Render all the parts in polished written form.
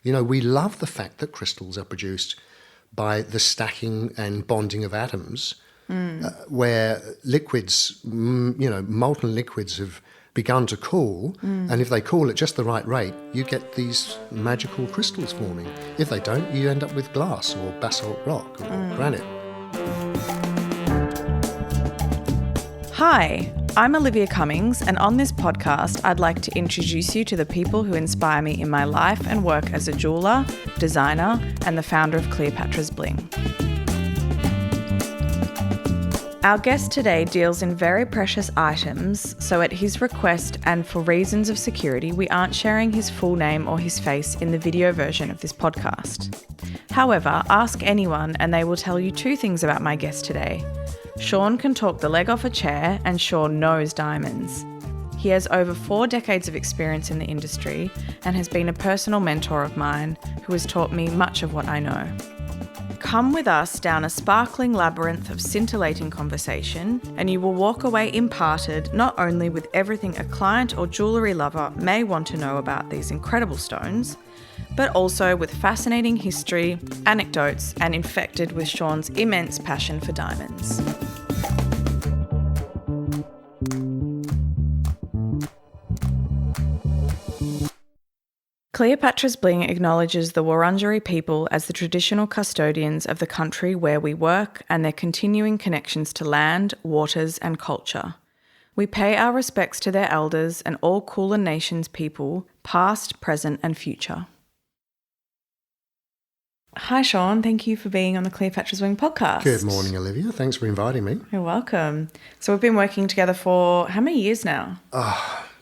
We love the fact that crystals are produced by the stacking and bonding of atoms, where liquids, molten liquids have begun to cool, and if they cool at just the right rate, you get these magical crystals forming. If they don't, you end up with glass or basalt rock or granite. Hi, I'm Olivia Cummings, and on this podcast, I'd like to introduce you to the people who inspire me in my life and work as a jeweller, designer, and the founder of Cleopatra's Bling. Our guest today deals in very precious items, so at his request and for reasons of security, we aren't sharing his full name or his face in the video version of this podcast. However, ask anyone and they will tell you two things about my guest today. Sean can talk the leg off a chair, and Sean knows diamonds. He has over 4 decades of experience in the industry and has been a personal mentor of mine who has taught me much of what I know. Come with us down a sparkling labyrinth of scintillating conversation, and you will walk away imparted not only with everything a client or jewellery lover may want to know about these incredible stones, but also with fascinating history, anecdotes, and infected with Sean's immense passion for diamonds. Cleopatra's Bling acknowledges the Wurundjeri people as the traditional custodians of the country where we work and their continuing connections to land, waters, and culture. We pay our respects to their elders and all Kulin Nations people, past, present, and future. Hi, Sean. Thank you for being on the Cleopatra's Bling podcast. Good morning, Olivia. Thanks for inviting me. You're welcome. So we've been working together for how many years now?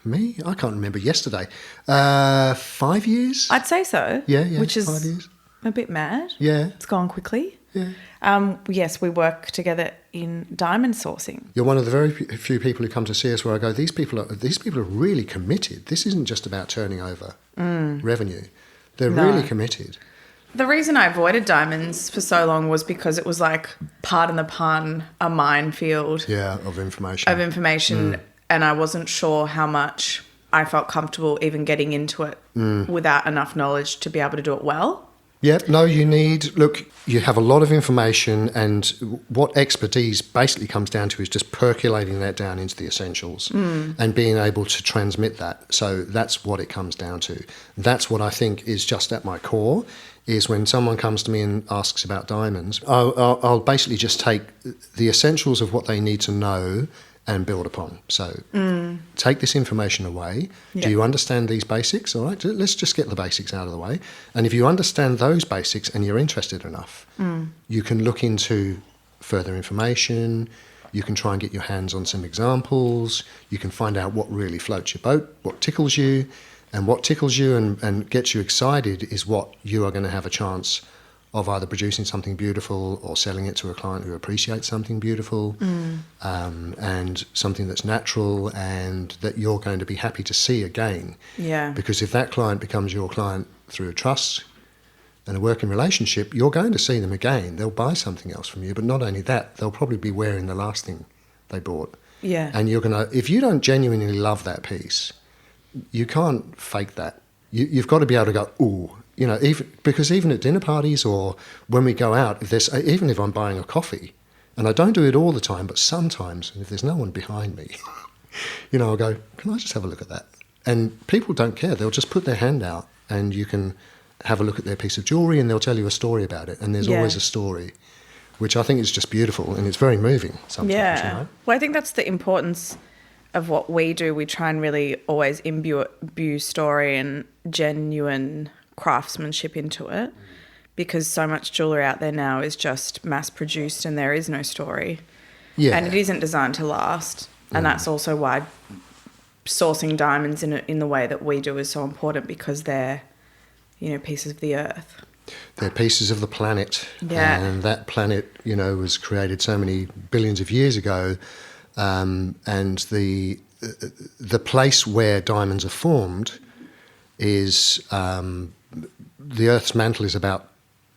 Me? I can't remember yesterday. 5 years? I'd say so. Yeah. Which is 5 years. A bit mad. Yeah. It's gone quickly. Yeah. Yes, we work together in diamond sourcing. You're one of the very few people who come to see us where I go, these people are really committed. This isn't just about turning over revenue. They're really committed. The reason I avoided diamonds for so long was because it was like, pardon the pun, a minefield. Yeah, of information. And I wasn't sure how much I felt comfortable even getting into it without enough knowledge to be able to do it well. Yeah, no, you have a lot of information, and what expertise basically comes down to is just percolating that down into the essentials and being able to transmit that. So that's what it comes down to. That's what I think is just at my core, is when someone comes to me and asks about diamonds, I'll basically just take the essentials of what they need to know and build upon. So take this information away. Yeah. Do you understand these basics? All right, let's just get the basics out of the way. And if you understand those basics and you're interested enough, you can look into further information. You can try and get your hands on some examples. You can find out what really floats your boat, what tickles you. And what tickles you and gets you excited is what you are going to have a chance of either producing something beautiful or selling it to a client who appreciates something beautiful and something that's natural and that you're going to be happy to see again. Yeah. Because if that client becomes your client through a trust and a working relationship, you're going to see them again. They'll buy something else from you, but not only that, they'll probably be wearing the last thing they bought. Yeah. And you're going to, if you don't genuinely love that piece, you can't fake that. You've got to be able to go, ooh, because even at dinner parties or when we go out, even if I'm buying a coffee, and I don't do it all the time, but sometimes if there's no one behind me, I'll go, can I just have a look at that? And people don't care. They'll just put their hand out and you can have a look at their piece of jewellery and they'll tell you a story about it. And there's always a story, which I think is just beautiful and it's very moving sometimes. Yeah. Well, I think that's the importance of what we do. We try and really always imbue story and genuine craftsmanship into it, because so much jewellery out there now is just mass produced and there is no story. Yeah. And it isn't designed to last. And that's also why sourcing diamonds in the way that we do is so important, because they're, pieces of the earth. They're pieces of the planet. Yeah. And that planet, was created so many billions of years ago. And the place where diamonds are formed is the Earth's mantle is about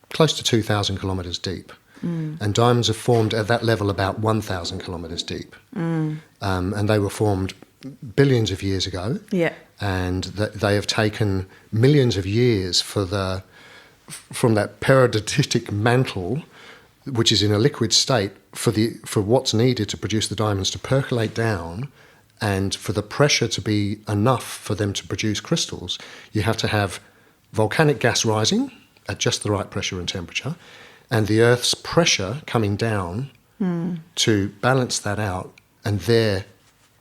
close to 2,000 kilometres deep. And diamonds are formed at that level about 1,000 kilometres deep. And they were formed billions of years ago. Yeah. And they have taken millions of years from that peridotic mantle, which is in a liquid state, for what's needed to produce the diamonds to percolate down, and for the pressure to be enough for them to produce crystals. You have to have volcanic gas rising at just the right pressure and temperature, and the Earth's pressure coming down to balance that out. And there,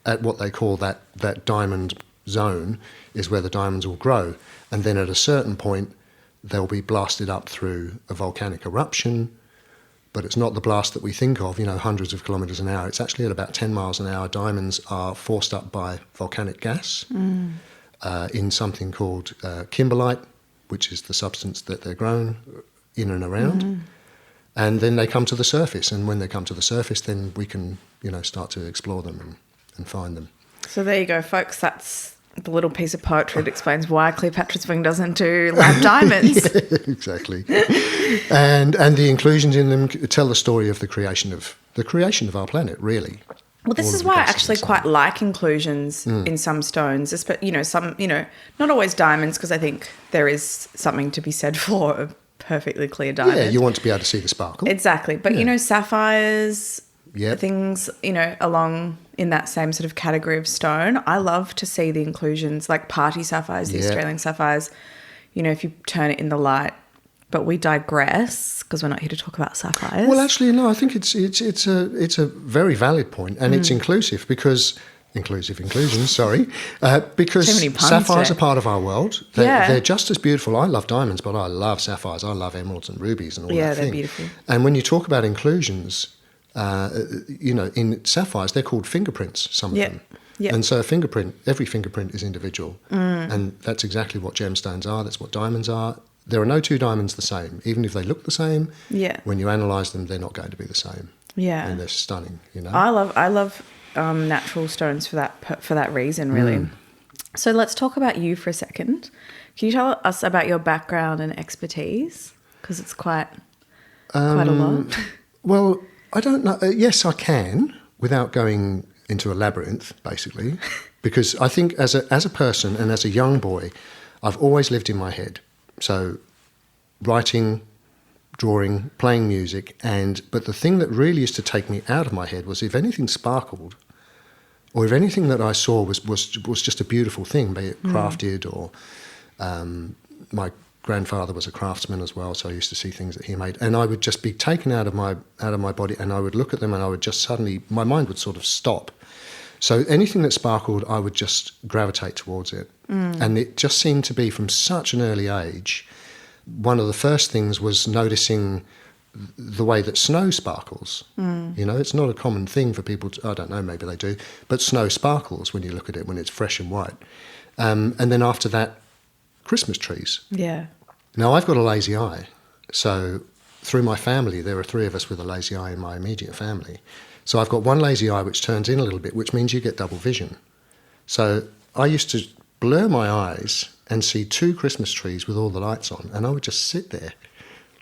at what they call that diamond zone, is where the diamonds will grow. And then at a certain point, they'll be blasted up through a volcanic eruption. But it's not the blast that we think of, hundreds of kilometres an hour. It's actually at about 10 miles an hour. Diamonds are forced up by volcanic gas in something called kimberlite, which is the substance that they're grown in and around. And then they come to the surface. And when they come to the surface, then we can, start to explore them and find them. So there you go, folks. That's the little piece of poetry that explains why Cleopatra's Wing doesn't do lab diamonds. Yeah, exactly. and the inclusions in them tell the story of the creation of our planet, really. Well, this is why I actually quite like inclusions in some stones, not always diamonds, because I think there is something to be said for a perfectly clear diamond. Yeah, you want to be able to see the sparkle. Exactly. But, sapphires, Yep. things, along in that same sort of category of stone. I love to see the inclusions, like party sapphires, the Australian sapphires, if you turn it in the light. But we digress because we're not here to talk about sapphires. Well, actually, no, I think it's a very valid point, and it's inclusive because inclusion, sorry, because sapphires are part of our world. They're just as beautiful. I love diamonds, but I love sapphires. I love emeralds and rubies and all that thing. Yeah, they're beautiful. And when you talk about inclusions, in sapphires, they're called fingerprints, some of them. Yep. And so every fingerprint is individual. And that's exactly what gemstones are. That's what diamonds are. There are no two diamonds the same. Even if they look the same, when you analyse them, they're not going to be the same. Yeah. And they're stunning, I love natural stones for that reason, really. So let's talk about you for a second. Can you tell us about your background and expertise? Because it's quite a lot. Well, I don't know. Yes, I can, without going into a labyrinth, basically, because I think as a person and as a young boy, I've always lived in my head. So writing, drawing, playing music, but the thing that really used to take me out of my head was if anything sparkled, or if anything that I saw was just a beautiful thing, be it crafted or my grandfather was a craftsman as well, so I used to see things that he made, and I would just be taken out of my body, and I would look at them, and I would just suddenly, my mind would sort of stop. So anything that sparkled, I would just gravitate towards it, and it just seemed to be from such an early age. One of the first things was noticing the way that snow sparkles. It's not a common thing for people to, I don't know, maybe they do, but snow sparkles when you look at it when it's fresh and white. And then after that, Christmas trees. Yeah. Now, I've got a lazy eye. So through my family, there are 3 of us with a lazy eye in my immediate family. So I've got one lazy eye which turns in a little bit, which means you get double vision. So I used to blur my eyes and see 2 Christmas trees with all the lights on, and I would just sit there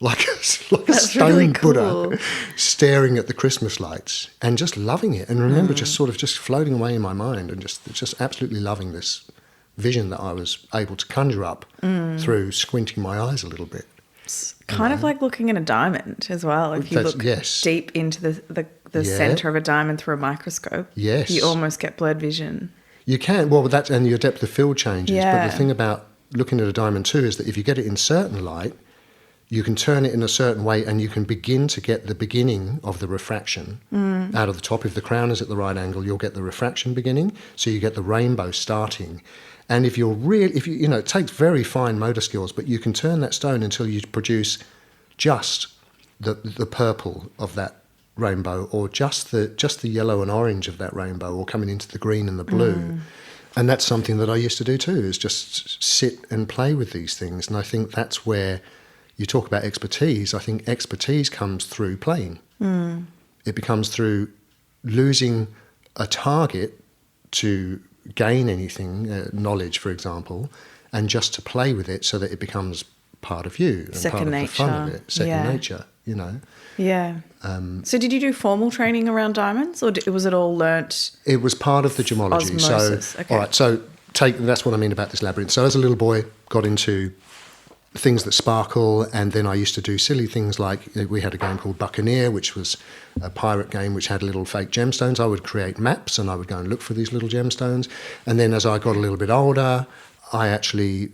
like a stone really cool. Buddha staring at the Christmas lights and just loving it. And remember just sort of just floating away in my mind and just absolutely loving this vision that I was able to conjure up through squinting my eyes a little bit. It's kind of like looking at a diamond as well. If you look deep into the centre of a diamond through a microscope, you almost get blurred vision. You can. Well, and your depth of field changes. Yeah. But the thing about looking at a diamond too is that if you get it in certain light, you can turn it in a certain way and you can begin to get the beginning of the refraction out of the top. If the crown is at the right angle, you'll get the refraction beginning, so you get the rainbow starting. And if it takes very fine motor skills, but you can turn that stone until you produce just the purple of that rainbow, or just the yellow and orange of that rainbow, or coming into the green and the blue. And that's something that I used to do too, is just sit and play with these things. And I think that's where you talk about expertise. I think expertise comes through playing. It becomes through losing a target to gain anything, knowledge, for example, and just to play with it so that it becomes part of you and Second part of the fun of nature. it, second nature, you know. Yeah. So did you do formal training around diamonds, or was it all learnt? It was part of the gemology. Osmosis. So, Okay. all right, so that's what I mean about this labyrinth. So as a little boy, got into things that sparkle, and then I used to do silly things like we had a game called Buccaneer, which was a pirate game which had little fake gemstones. I would create maps and I would go and look for these little gemstones. And then as I got a little bit older, I actually,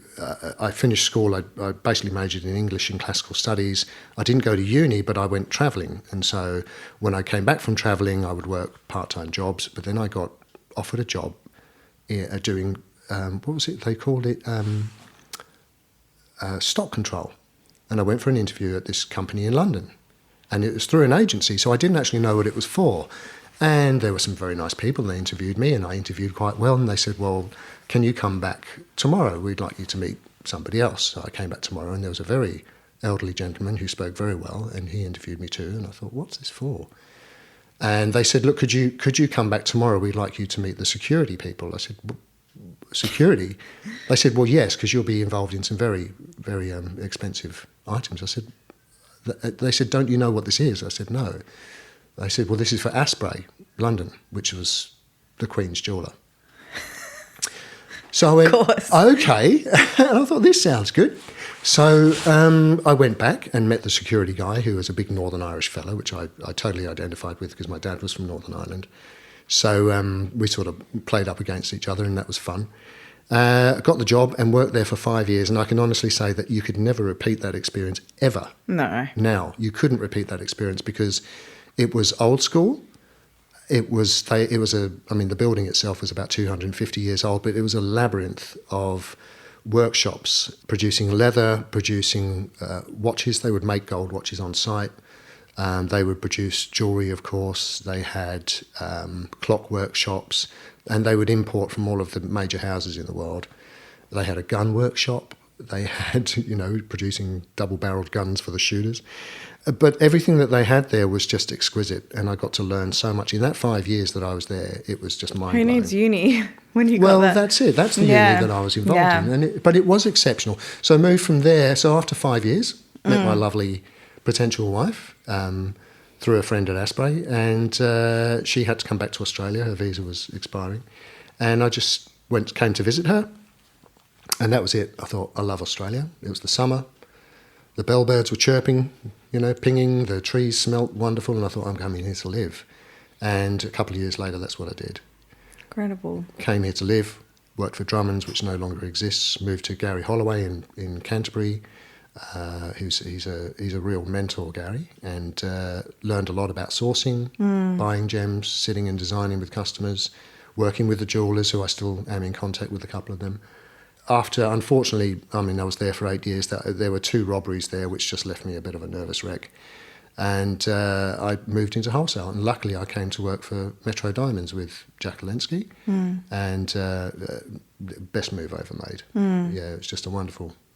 I finished school, I basically majored in English and classical studies. I didn't go to uni, but I went travelling. And so when I came back from travelling, I would work part-time jobs, but then I got offered a job doing, what was it, they called it stock control. And I went for an interview at this company in London. And it was through an agency, so I didn't actually know what it was for. And there were some very nice people. They interviewed me, and I interviewed quite well. And they said, well, can you come back tomorrow? We'd like you to meet somebody else. So I came back tomorrow, and there was a very elderly gentleman who spoke very well, and he interviewed me too. And I thought, what's this for? And they said, look, could you come back tomorrow? We'd like you to meet the security people. I said, security? They said, well, yes, because you'll be involved in some very, very expensive items. I said, they said, don't you know what this is? I said, no. They said, well, this is for Asprey, London, which was the Queen's jeweller. So I went, okay. And I thought, this sounds good. So I went back and met the security guy, who was a big Northern Irish fellow, which I totally identified with because my dad was from Northern Ireland. So we sort of played up against each other, and that was fun. Got the job and worked there for 5 years, and I can honestly say that you could never repeat that experience ever. No. Now, you couldn't repeat that experience because it was old school. The building itself was about 250 years old, but it was a labyrinth of workshops producing leather, producing watches. They would make gold watches on site. They would produce jewellery, of course. They had clock workshops, and they would import from all of the major houses in the world. They had a gun workshop. They had, producing double-barrelled guns for the shooters. But everything that they had there was just exquisite, and I got to learn so much. In that 5 years that I was there, it was just mind-blowing. Who needs uni when you got Well, that? that's it. That's the uni that I was involved in. But it was exceptional. So I moved from there. So after 5 years, met my lovely potential wife through a friend at Asprey, and she had to come back to Australia. Her visa was expiring. And I just came to visit her, and that was it. I thought, I love Australia. It was the summer. The bellbirds were chirping, pinging. The trees smelt wonderful, and I thought, I'm coming here to live. And a couple of years later, that's what I did. Incredible. Came here to live, worked for Drummond's, which no longer exists, moved to Gary Holloway in Canterbury. He's a real mentor, Gary, and learned a lot about sourcing, buying gems, sitting and designing with customers, working with the jewellers, who I still am in contact with a couple of them. After, unfortunately, I was there for 8 years. There were 2 robberies there, which just left me a bit of a nervous wreck. And I moved into wholesale. And luckily, I came to work for Metro Diamonds with Jack Walensky. And best move I ever made. Yeah, it was just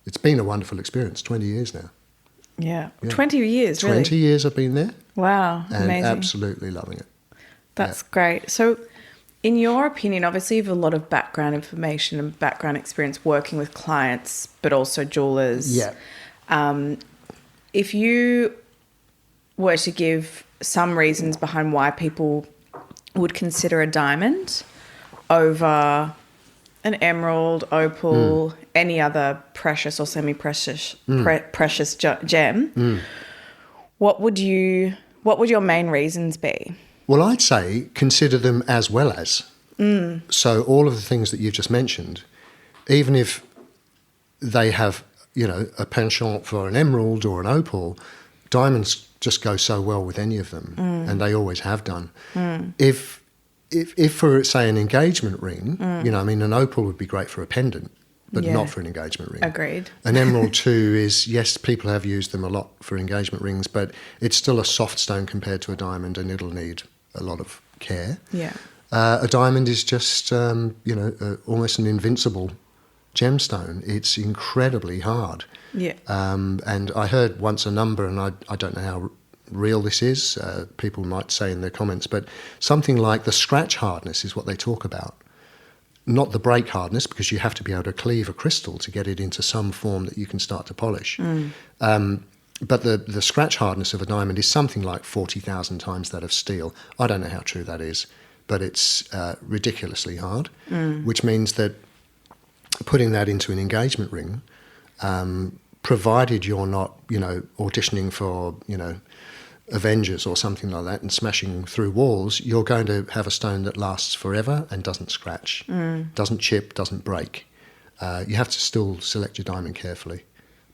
it's been a wonderful experience. 20 years now. Yeah. 20 years, 20 really? years I've been there. Wow, and amazing. Absolutely loving it. That's great. So in your opinion, obviously you have a lot of background information and background experience working with clients, but also jewellers. Yeah. If you were to give some reasons behind why people would consider a diamond over an emerald, opal, any other precious or semi-precious precious gem, what would your main reasons be? Well, I'd say consider them as well as. So all of the things that you've just mentioned, even if they have, a penchant for an emerald or an opal, diamonds just go so well with any of them, and they always have done. If for, say, an engagement ring, an opal would be great for a pendant, but not for an engagement ring. Agreed. An emerald too is, yes, people have used them a lot for engagement rings, but it's still a soft stone compared to a diamond, and it'll need a lot of care. Yeah. A diamond is just, almost an invincible gemstone. It's incredibly hard. Yeah. And I heard once a number, and I don't know how real this is, people might say in their comments, but something like the scratch hardness is what they talk about. not the break hardness, because you have to be able to cleave a crystal to get it into some form that you can start to polish. But the scratch hardness of a diamond is something like 40,000 times that of steel. I don't know how true that is, but it's ridiculously hard, which means that putting that into an engagement ring, provided you're not, auditioning for, Avengers or something like that and smashing through walls, you're going to have a stone that lasts forever and doesn't scratch, doesn't chip, doesn't break. You have to still select your diamond carefully.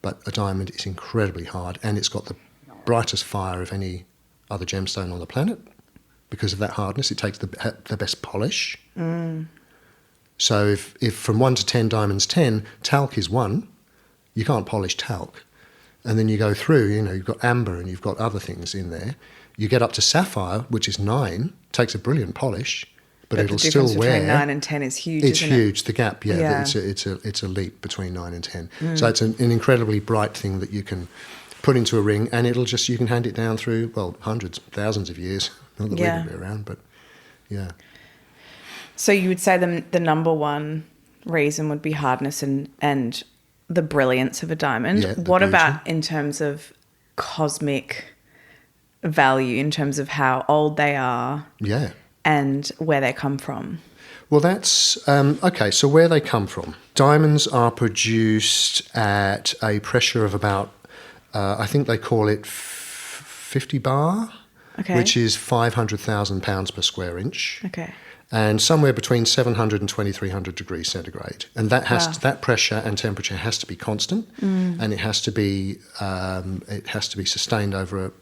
But a diamond is incredibly hard, and it's got the brightest fire of any other gemstone on the planet. Because of that hardness, it takes the best polish. So if from 1 to 10 diamonds 10, talc is 1, you can't polish talc. And then you go through, you've got amber and you've got other things in there. You get up to sapphire, which is 9, takes a brilliant polish, but it'll still wear. The difference between 9 and 10 is huge, It's isn't huge, it? the gap, yeah. It's a leap between 9 and 10. So it's an incredibly bright thing that you can put into a ring, and you can hand it down through, hundreds, thousands of years. Not that we're going to be around, but yeah. So you would say the number one reason would be hardness and the brilliance of a diamond. Yeah, what about in terms of cosmic value, in terms of how old they are? Yeah. And where they come from? Well, that's okay. So where they come from? Diamonds are produced at a pressure of about, I think they call it 50 bar, which is 500,000 pounds per square inch. Okay. And somewhere between 700 and 2,300 degrees centigrade. And that pressure and temperature has to be constant, and it has to be sustained over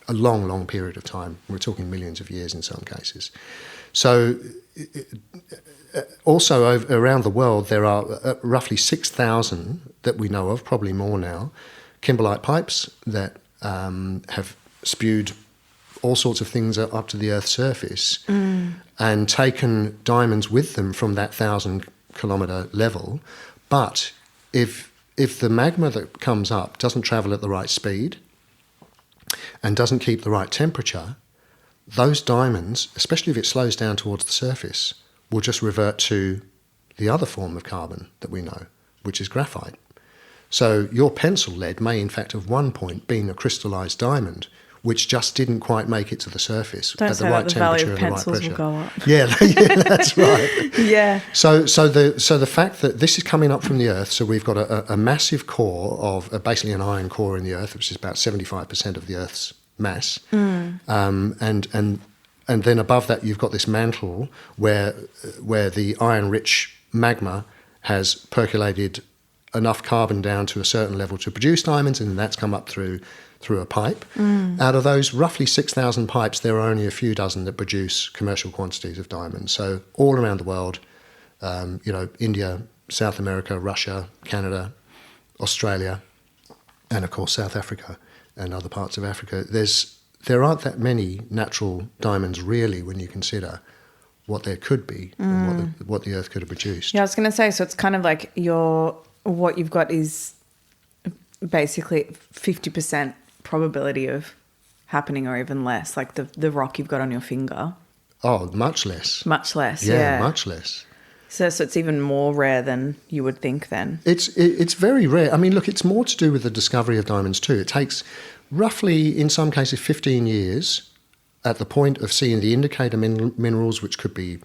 a long, long period of time. We're talking millions of years in some cases. So also around the world, there are roughly 6,000 that we know of, probably more now, kimberlite pipes that have spewed all sorts of things up to the Earth's surface and taken diamonds with them from that 1,000-kilometre level. But if the magma that comes up doesn't travel at the right speed and doesn't keep the right temperature, those diamonds, especially if it slows down towards the surface, will just revert to the other form of carbon that we know, which is graphite. So your pencil lead may in fact at one point been a crystallised diamond, which just didn't quite make it to the surface at the right temperature and the right pressure. Will go up. Yeah, that's right. Yeah. So the fact that this is coming up from the Earth, so we've got a massive core of basically an iron core in the Earth, which is about 75% of the Earth's mass, and then above that you've got this mantle where the iron-rich magma has percolated enough carbon down to a certain level to produce diamonds, and that's come up through a pipe. Out of those roughly 6,000 pipes, there are only a few dozen that produce commercial quantities of diamonds. So all around the world, India, South America, Russia, Canada, Australia, and of course South Africa and other parts of Africa, there aren't that many natural diamonds really when you consider what there could be and what the Earth could have produced. Yeah, I was going to say, so it's kind of like what you've got is basically 50% probability of happening or even less, like the rock you've got on your finger. Oh, much less. Much less, yeah. Much less. So it's even more rare than you would think then. It's very rare. I mean, look, it's more to do with the discovery of diamonds too. It takes roughly, in some cases, 15 years at the point of seeing the indicator minerals, which could be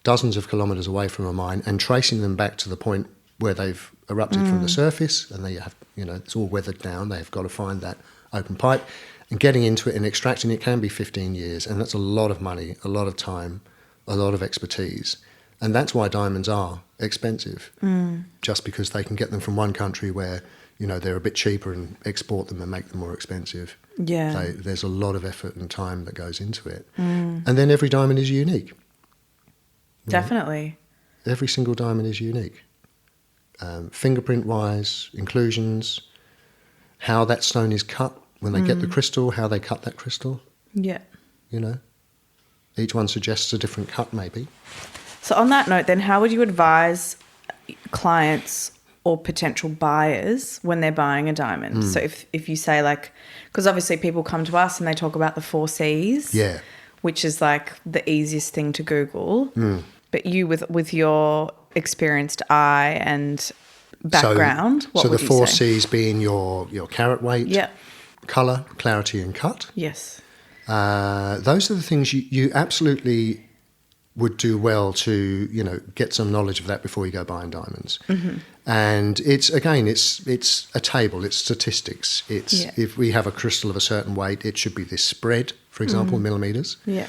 dozens of kilometres away from a mine, and tracing them back to the point where they've erupted from the surface, and they have, it's all weathered down. They've got to find that open pipe, and getting into it and extracting it can be 15 years, and that's a lot of money, a lot of time, a lot of expertise. And that's why diamonds are expensive, just because they can get them from one country where, they're a bit cheaper and export them and make them more expensive. Yeah. There's a lot of effort and time that goes into it. And then every diamond is unique. Definitely. Every single diamond is unique. Fingerprint-wise, inclusions, how that stone is cut when they get the crystal, how they cut that crystal. Yeah. Each one suggests a different cut maybe. So on that note then, how would you advise clients or potential buyers when they're buying a diamond? So if you say because obviously people come to us and they talk about the 4 Cs, yeah, which is like the easiest thing to Google. But you, with your experienced eye and background, what so would the you four say? C's being your carat weight, Yeah. colour, clarity and cut. Yes. Those are the things you absolutely would do well to, get some knowledge of that before you go buying diamonds. Mm-hmm. And it's a table, it's statistics. If we have a crystal of a certain weight, it should be this spread, for example, millimetres. Yeah.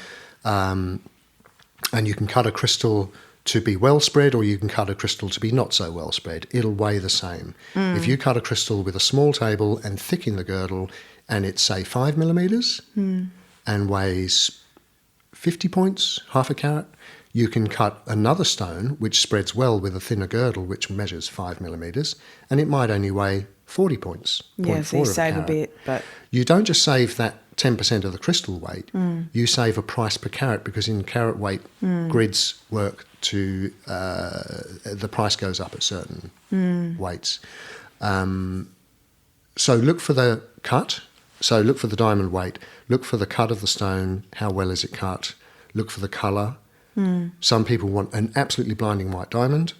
And you can cut a crystal to be well spread, or you can cut a crystal to be not so well spread. It'll weigh the same. If you cut a crystal with a small table and thick in the girdle, and it's, say, 5 millimetres and weighs 50 points, half a carat, you can cut another stone which spreads well with a thinner girdle which measures 5 millimetres, and it might only weigh 40 points. Yeah, so you save a bit, but... You don't just save that 10% of the crystal weight, you save a price per carat, because in carat weight grids work to, the price goes up at certain weights. So look for the cut, so look for the diamond weight, look for the cut of the stone, how well is it cut, look for the colour. Some people want an absolutely blinding white diamond.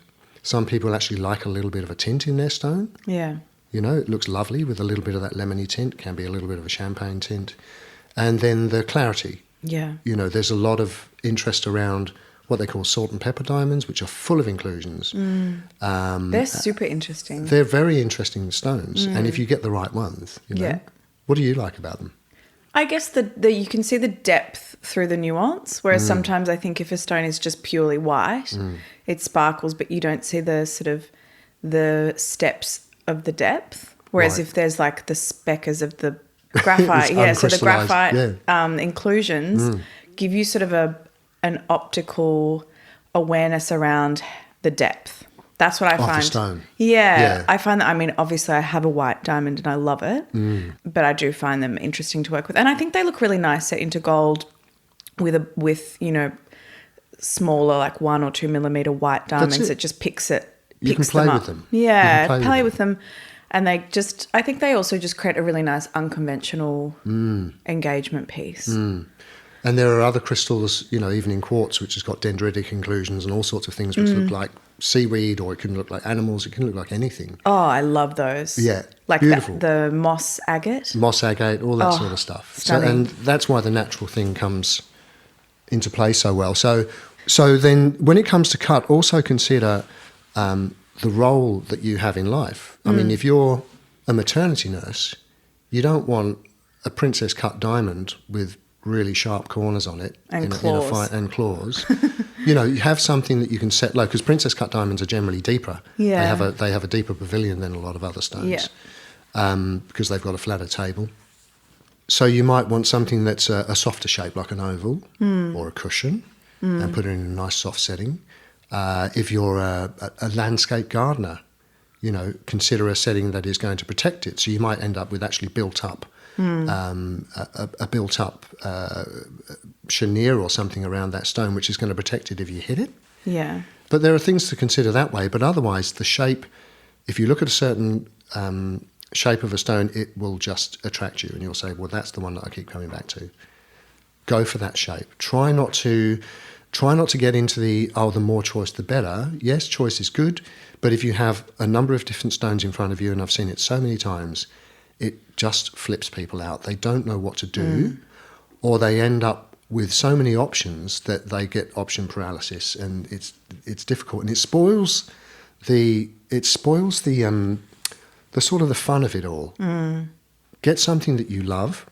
Some people actually like a little bit of a tint in their stone. Yeah. It looks lovely with a little bit of that lemony tint, can be a little bit of a champagne tint. And then the clarity. Yeah. There's a lot of interest around what they call salt and pepper diamonds, which are full of inclusions. They're super interesting. They're very interesting stones. And if you get the right ones, Yeah. What do you like about them? I guess the you can see the depth through the nuance, whereas sometimes I think if a stone is just purely white, it sparkles, but you don't see the sort of the steps of the depth. Whereas Right. if there's like the speckers of the graphite, so the graphite inclusions give you sort of an optical awareness around the depth. That's what I find. The stone. Yeah, I find that, obviously I have a white diamond and I love it, but I do find them interesting to work with. And I think they look really nice set into gold with smaller, like 1 or 2 millimeter white diamonds. It just picks them up. You can play with them. Yeah, play with them. And I think they also just create a really nice unconventional engagement piece. And there are other crystals, even in quartz, which has got dendritic inclusions and all sorts of things which look like seaweed, or it can look like animals, it can look like anything. Oh, I love those. Yeah, like beautiful. The moss agate. Moss agate, all that sort of stuff. Stunning. And that's why the natural thing comes into play so well. So then when it comes to cut, also consider the role that you have in life. I mean, if you're a maternity nurse, you don't want a princess cut diamond with really sharp corners on it and claws. You have something that you can set low, because princess cut diamonds are generally deeper. Yeah. They have a deeper pavilion than a lot of other stones. Because they've got a flatter table. So you might want something that's a softer shape, like an oval or a cushion, and put it in a nice soft setting. If you're a landscape gardener, consider a setting that is going to protect it. So you might end up with actually built up a built-up chenier or something around that stone, which is going to protect it if you hit it. Yeah. But there are things to consider that way. But otherwise, the shape, if you look at a certain shape of a stone, it will just attract you, and you'll say, well, that's the one that I keep coming back to. Go for that shape. Try not to get into the more choice, the better. Yes, choice is good, but if you have a number of different stones in front of you, and I've seen it so many times, it just flips people out. They don't know what to do, or they end up with so many options that they get option paralysis, and it's difficult, and it spoils the sort of the fun of it all. Get something that you love.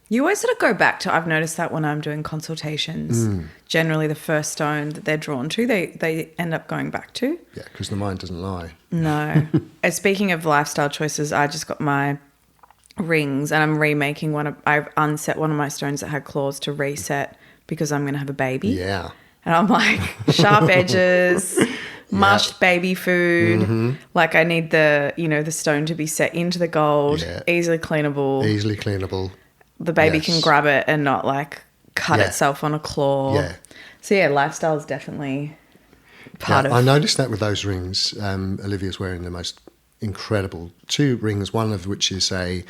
You always sort of go back to, I've noticed that when I'm doing consultations, generally the first stone that they're drawn to, they end up going back to. Yeah, because the mind doesn't lie. No. And speaking of lifestyle choices, I just got my rings and I'm remaking I've unset one of my stones that had claws to reset because I'm going to have a baby. Yeah. And I'm like, sharp edges, mushed baby food. Like I need the stone to be set into the gold, easily cleanable. The baby can grab it and not like cut itself on a claw. Yeah. So lifestyle is definitely part of. I noticed that with those rings. Olivia's wearing the most incredible 2 rings, one of which is a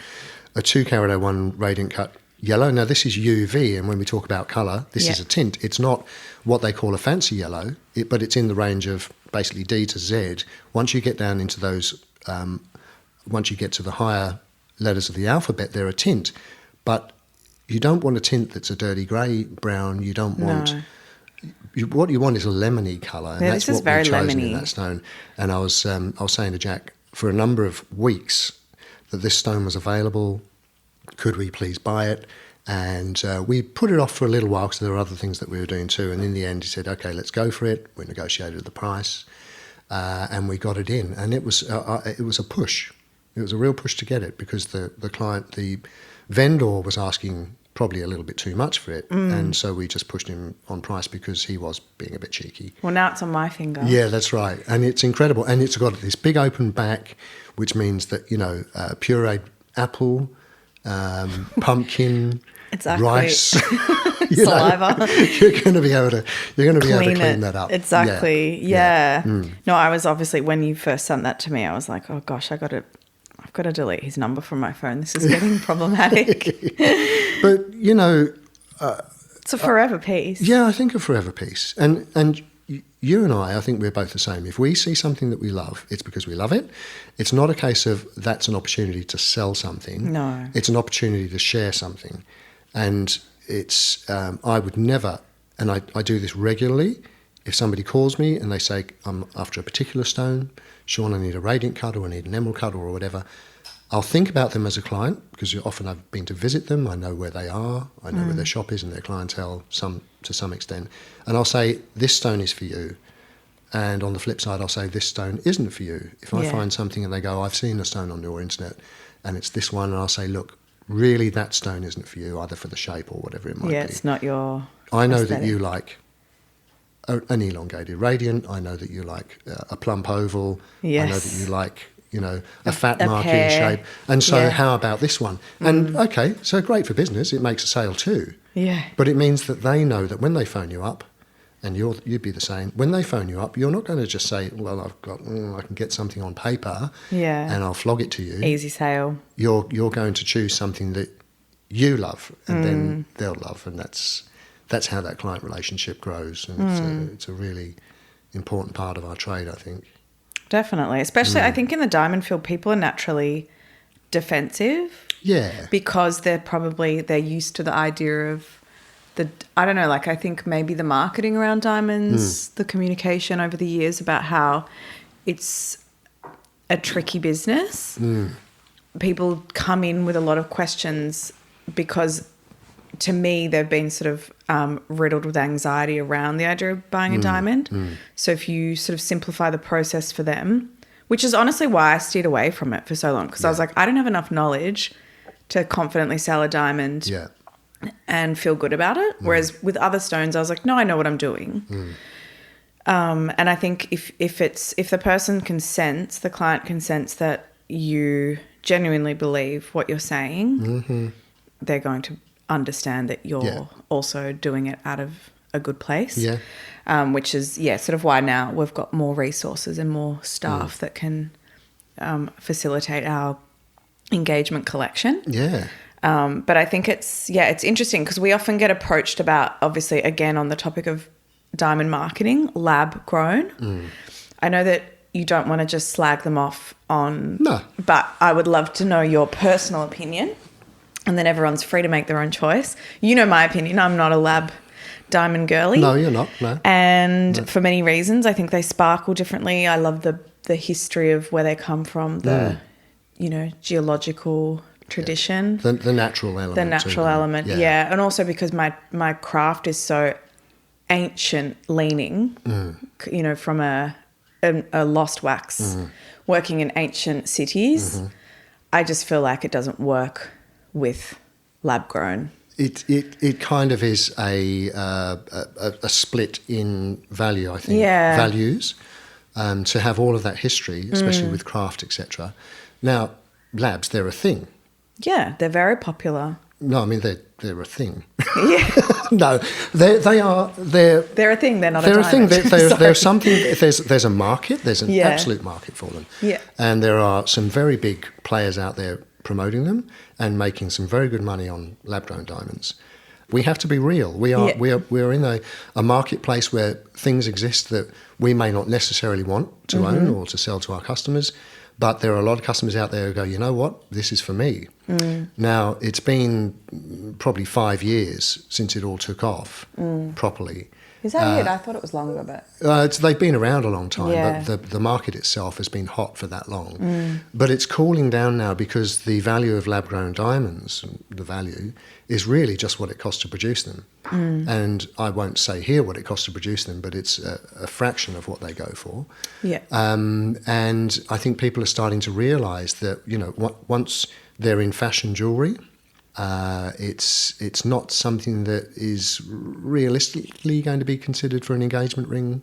2 carat 01 radiant cut yellow. Now, this is UV, and when we talk about colour, this is a tint. It's not what they call a fancy yellow, but it's in the range of basically D to Z. Once you get down into those, once you get to the higher letters of the alphabet, they're a tint. But you don't want a tint that's a dirty grey brown. You don't want... what you want is a lemony colour, and that's what we've chosen in that stone. And I was saying to Jack, for a number of weeks, that this stone was available. Could we please buy it? And we put it off for a little while because there were other things that we were doing too. And in the end, he said, "Okay, let's go for it." We negotiated the price, and we got it in. And it was a push. It was a real push to get it because the vendor was asking probably a little bit too much for it, and so we just pushed him on price because he was being a bit cheeky. Well, now it's on my finger. Yeah, that's right, and it's incredible, and it's got this big open back, which means that pureed apple, pumpkin, rice, saliva. You're going to be able to clean that up. Exactly. Yeah. No, I was obviously, when you first sent that to me, I was like, oh gosh, I've got to delete his number from my phone. This is getting problematic. But, it's a forever piece. Yeah, I think a forever piece. And you and I think we're both the same. If we see something that we love, it's because we love it. It's not a case of that's an opportunity to sell something. No. It's an opportunity to share something. And it's, I would never, and I do this regularly, if somebody calls me and they say, I'm after a particular stone, Sean, I need a radiant cut or I need an emerald cut or whatever, I'll think about them as a client because often I've been to visit them. I know where they are. I know where their shop is and their clientele to some extent. And I'll say, this stone is for you. And on the flip side, I'll say, this stone isn't for you. If I find something and they go, I've seen a stone on your internet and it's this one, and I'll say, look, really that stone isn't for you, either for the shape or whatever it might be. Yeah, it's not your I know aesthetic. That you like an elongated radiant. I know that you like a plump oval. Yes. I know that you like, a fat marquee shape. And so how about this one? And okay, so great for business. It makes a sale too. Yeah. But it means that they know that when they phone you up, and you'd be the same, when they phone you up, you're not going to just say, well, I can get something on paper and I'll flog it to you. Easy sale. You're going to choose something that you love and then they'll love. And that's how that client relationship grows. And it's a really important part of our trade, I think. Definitely. Especially, I think in the diamond field, people are naturally defensive. Yeah. Because they're used to the idea of I think maybe the marketing around diamonds, the communication over the years about how it's a tricky business. People come in with a lot of questions because to me, they've been sort of riddled with anxiety around the idea of buying a diamond. So if you sort of simplify the process for them, which is honestly why I steered away from it for so long, because I was like, I don't have enough knowledge to confidently sell a diamond and feel good about it. Whereas with other stones, I was like, no, I know what I'm doing. And I think if the person can sense, the client can sense that you genuinely believe what you're saying, they're going to understand that you're also doing it out of a good place, which is sort of why now we've got more resources and more staff that can facilitate our engagement collection. But I think it's interesting because we often get approached about, obviously again on the topic of diamond marketing, lab grown. I know that you don't want to just slag them off but I would love to know your personal opinion. And then everyone's free to make their own choice. You know my opinion. I'm not a lab diamond girly. No, you're not. No. And for many reasons, I think they sparkle differently. I love the history of where they come from, the geological tradition. The natural element. The natural element, and also because my craft is so ancient leaning, from a lost wax, working in ancient cities. I just feel like it doesn't work with lab grown. It kind of is a split in value, I think. Values, to have all of that history, especially with craft, etc. Now, labs, they're a thing. Yeah, they're very popular. No, I mean they're a thing. Yeah. No, they are. They're a thing. They're not. They're a thing. There's something. There's a market. There's an absolute market for them. Yeah. And there are some very big players out there promoting them and making some very good money on lab-grown diamonds. We have to be real. We are in a marketplace where things exist that we may not necessarily want to own or to sell to our customers, but there are a lot of customers out there who go, you know what, this is for me. Now, it's been probably 5 years since it all took off properly. Is that it? I thought it was longer, but... They've been around a long time, Yeah. but the market itself has been hot for that long. But it's cooling down now because the value of lab-grown diamonds, the value, is really just what it costs to produce them. And I won't say here what it costs to produce them, but it's a fraction of what they go for. Yeah. And I think people are starting to realise that, you know, once they're in fashion jewellery, it's not something that is realistically going to be considered for an engagement ring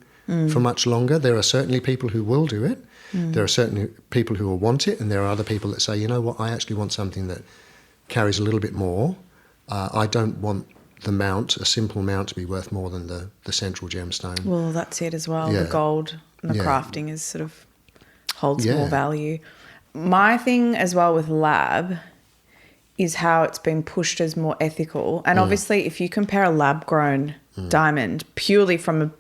for much longer. There are certainly people who will do it. There are certainly people who will want it, and there are other people that say, you know what, I actually want something that carries a little bit more. I don't want the mount, a simple mount, to be worth more than the central gemstone. Well, that's it as well. Yeah. The gold and the Yeah. crafting is sort of holds Yeah. more value. My thing as well with lab is how it's been pushed as more ethical. And obviously, if you compare a lab-grown diamond purely from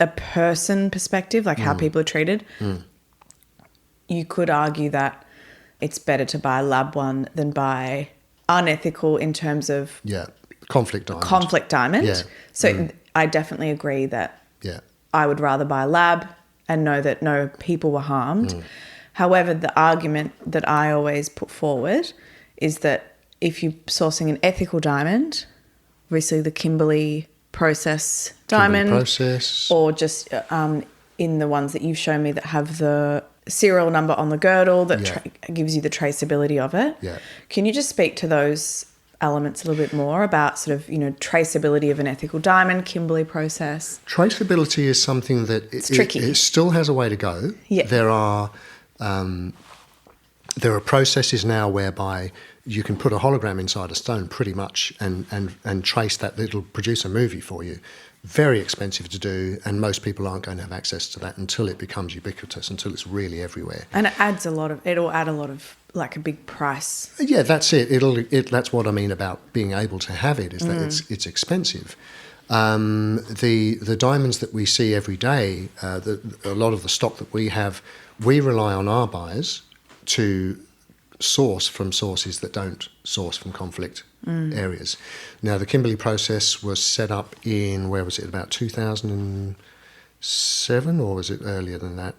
a person perspective, like how people are treated, you could argue that it's better to buy a lab one than buy unethical in terms of Conflict diamond. conflict diamond. Yeah. So I definitely agree that Yeah. I would rather buy a lab and know that no people were harmed. However, the argument that I always put forward is that if you're sourcing an ethical diamond, obviously the Kimberley process diamond, Process. or just in the ones that you've shown me that have the serial number on the girdle that gives you the traceability of it. Yeah. Can you just speak to those elements a little bit more about sort of, you know, traceability of an ethical diamond, Kimberley process? Traceability is something that It's tricky. It still has a way to go. Yeah. There are processes now whereby you can put a hologram inside a stone pretty much and trace that. It'll produce a movie for you. Very expensive to do, and most people aren't going to have access to that until it becomes ubiquitous, until it's really everywhere. And it'll add a lot of, like, a big price. Yeah, that's it. That's what I mean about being able to have it, is that it's expensive. The diamonds that we see every day, a lot of the stock that we have, we rely on our buyers to source from sources that don't source from conflict areas. Now, the Kimberley process was set up in, where was it, about 2007, or was it earlier than that?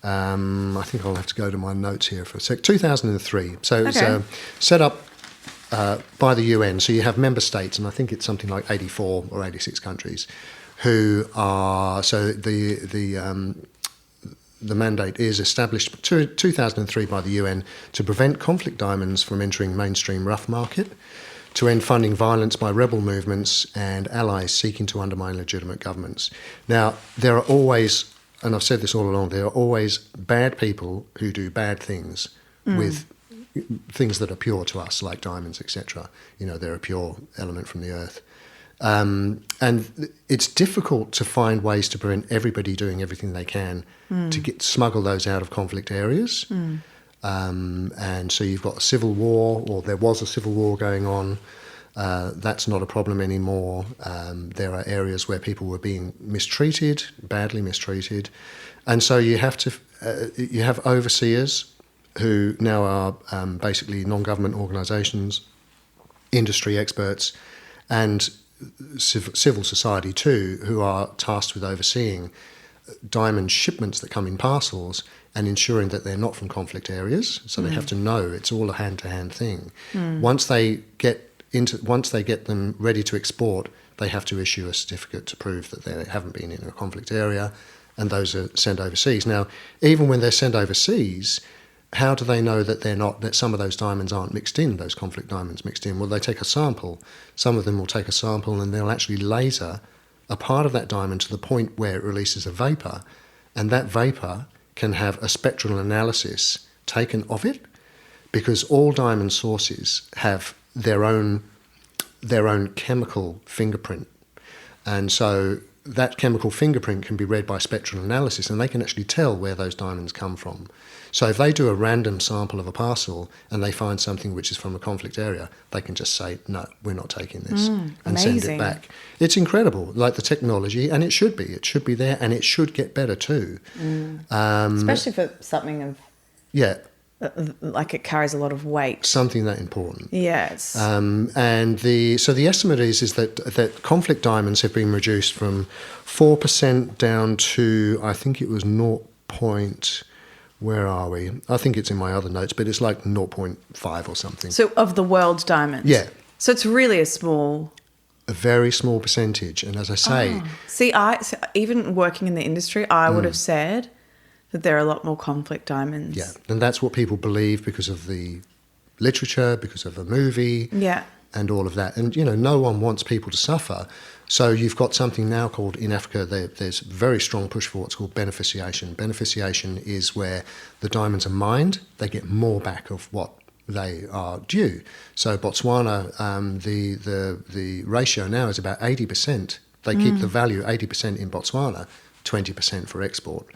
I think I'll have to go to my notes here for a sec. 2003. So it was set up by the UN. So you have member states, and I think it's something like 84 or 86 countries, who are, so the mandate is established 2003 by the UN to prevent conflict diamonds from entering mainstream rough market, to end funding violence by rebel movements and allies seeking to undermine legitimate governments. Now, there are always, and I've said this all along, there are always bad people who do bad things with things that are pure to us, like diamonds, etc. You know, they're a pure element from the earth. And it's difficult to find ways to prevent everybody doing everything they can to smuggle those out of conflict areas. And so you've got a civil war, or there was a civil war going on. That's not a problem anymore. There are areas where people were being mistreated, badly mistreated. And so you have overseers who now are basically non-government organisations, industry experts, and civil society too, who are tasked with overseeing diamond shipments that come in parcels and ensuring that they're not from conflict areas. So they have to know it's all a hand-to-hand thing. Once they get them ready to export, they have to issue a certificate to prove that they haven't been in a conflict area, and those are sent overseas. Now, even when they're sent overseas, how do they know that that some of those diamonds aren't mixed in, those conflict diamonds mixed in? Well, they take a sample. Some of them will take a sample and they'll actually laser a part of that diamond to the point where it releases a vapour, and that vapour can have a spectral analysis taken of it, because all diamond sources have their own chemical fingerprint. And so that chemical fingerprint can be read by spectral analysis, and they can actually tell where those diamonds come from. So if they do a random sample of a parcel and they find something which is from a conflict area, they can just say, no, we're not taking this, and send it back. It's incredible, like the technology, and it should be there, and it should get better too. Especially for something of... Yeah. Like it carries a lot of weight. Something that important. Yes. So the estimate is that conflict diamonds have been reduced from 4% down to, I think it was 0. Where are we? I think it's in my other notes, but it's like 0.5 or something. So of the world's diamonds? Yeah. So it's really a very small percentage. And as I say... So even working in the industry, I would have said that there are a lot more conflict diamonds. Yeah, and that's what people believe because of the literature, because of a movie, and all of that. And, no one wants people to suffer. So you've got something now called, in Africa, there's very strong push for what's called beneficiation. Beneficiation is where the diamonds are mined, they get more back of what they are due. So Botswana, the ratio now is about 80%. They keep the value 80% in Botswana, 20% for export.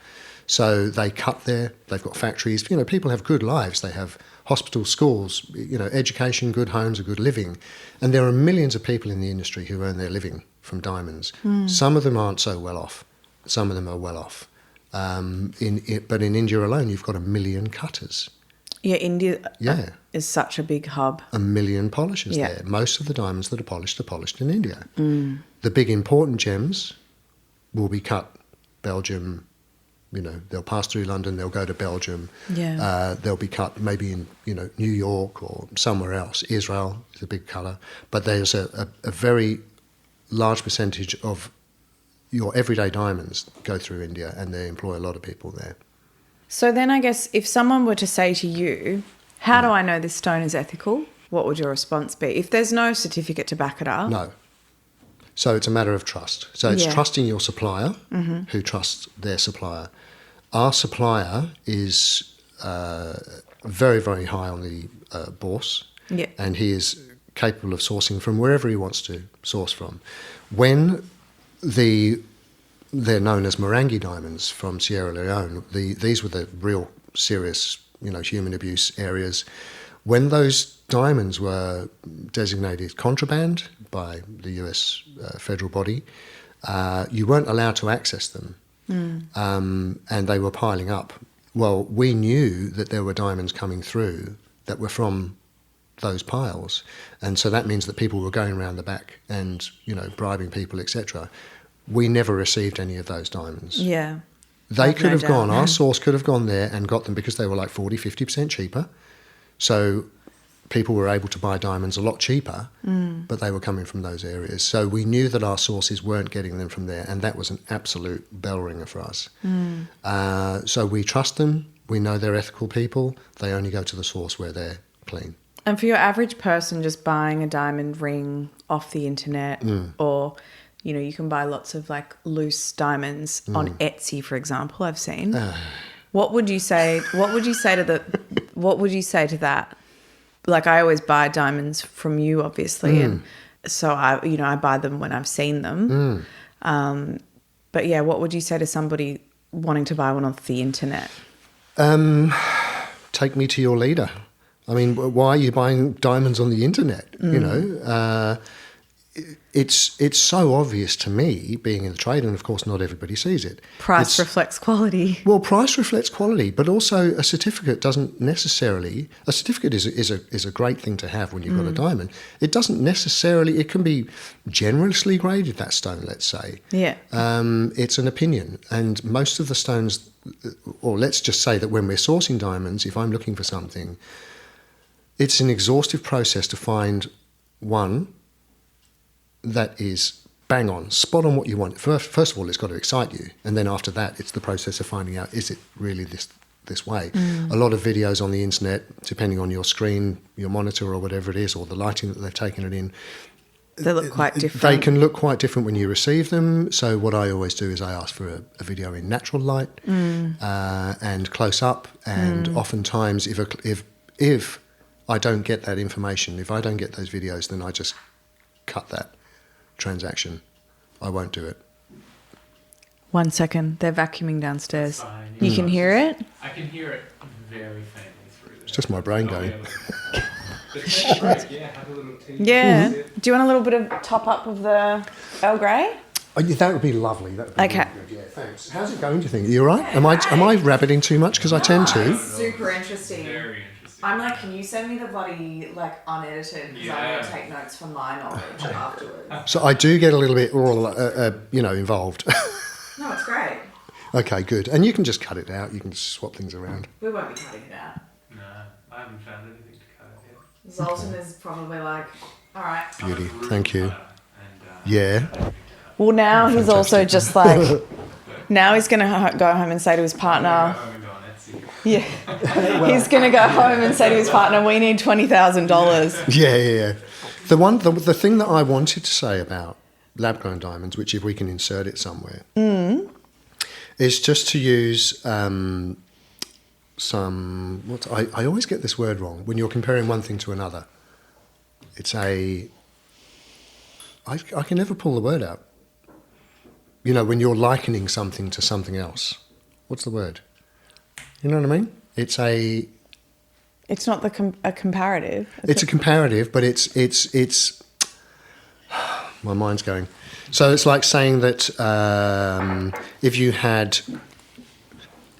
So they cut there, they've got factories, people have good lives, they have hospitals, schools, education, good homes, a good living. And there are millions of people in the industry who earn their living from diamonds. Some of them aren't so well off, some of them are well off. But in India alone, you've got 1 million cutters. Yeah, India is such a big hub. 1 million polishers there. Most of the diamonds that are polished in India. The big important gems will be cut Belgium. They'll pass through London, they'll go to Belgium. They'll be cut maybe in, New York or somewhere else. Israel is a big colour. But there's a very large percentage of your everyday diamonds go through India, and they employ a lot of people there. So then I guess if someone were to say to you, how do I know this stone is ethical? What would your response be? If there's no certificate to back it up? No. So it's a matter of trust. So it's trusting your supplier, who trusts their supplier. Our supplier is very, very high on the bourse, and he is capable of sourcing from wherever he wants to source from. When they're known as Marangi diamonds from Sierra Leone, these were the real serious, human abuse areas. When those diamonds were designated contraband by the US federal body, you weren't allowed to access them, and they were piling up. Well, we knew that there were diamonds coming through that were from those piles, and so that means that people were going around the back and, bribing people, etc. We never received any of those diamonds. Yeah. They could have gone, our source could have gone there and got them because they were like 40, 50% cheaper. So people were able to buy diamonds a lot cheaper, but they were coming from those areas. So we knew that our sources weren't getting them from there, and that was an absolute bell ringer for us. So we trust them. We know they're ethical people. They only go to the source where they're clean. And for your average person just buying a diamond ring off the internet or... you can buy lots of like loose diamonds on Etsy, for example, I've seen. What would you say to that? Like, I always buy diamonds from you, obviously. And so I buy them when I've seen them. But yeah, what would you say to somebody wanting to buy one off the internet? Take me to your leader. I mean, why are you buying diamonds on the internet? It's so obvious to me, being in the trade, and of course not everybody sees it. Price reflects quality. Well, price reflects quality, but also a certificate doesn't necessarily... A certificate is a great thing to have when you've got a diamond. It doesn't necessarily... It can be generously graded, that stone, let's say. Yeah. It's an opinion, and most of the stones... Or let's just say that when we're sourcing diamonds, if I'm looking for something, it's an exhaustive process to find one that is bang on, spot on what you want. First of all, it's got to excite you. And then after that, it's the process of finding out, is it really this way? A lot of videos on the internet, depending on your screen, your monitor or whatever it is, or the lighting that they've taken it in, they look quite different. They can look quite different when you receive them. So what I always do is I ask for a video in natural light and close up. And oftentimes, if I don't get that information, if I don't get those videos, then I just cut that transaction. I won't do it. 1 second. They're vacuuming downstairs. Fine, You can hear it? I can hear it very faintly through the It's just my brain going. But take a break, yeah, have a little tea. Yeah. Sit. Do you want a little bit of top up of the Earl Grey? Oh, yeah, that would be lovely. That would be Okay. really good. Yeah, thanks. How's it going, do you think? Are you all right? Am I rabbiting too much? Because I tend to. Super interesting. Very interesting. I'm like, can you send me the bloody, like, unedited? Because I'm going to Yeah. take notes for my knowledge afterwards. So I do get a little bit, involved. No, it's great. Okay, good. And you can just cut it out. You can just swap things around. We won't be cutting it out. No, I haven't found anything to cut yet. Zoltan is probably like, all right. Beauty. Thank you. And, Yeah. Well, now he's also just like, now he's going to go home and say to his partner, I'm going on Etsy. yeah, he's going to go home and say to his partner, we need $20,000. Yeah. The thing that I wanted to say about lab-grown diamonds, which if we can insert it somewhere, is just to use I always get this word wrong when you're comparing one thing to another. I can never pull the word out. When you're likening something to something else. What's the word? You know what I mean? It's not a comparative. It's a comparative, but it's my mind's going. So it's like saying that if you had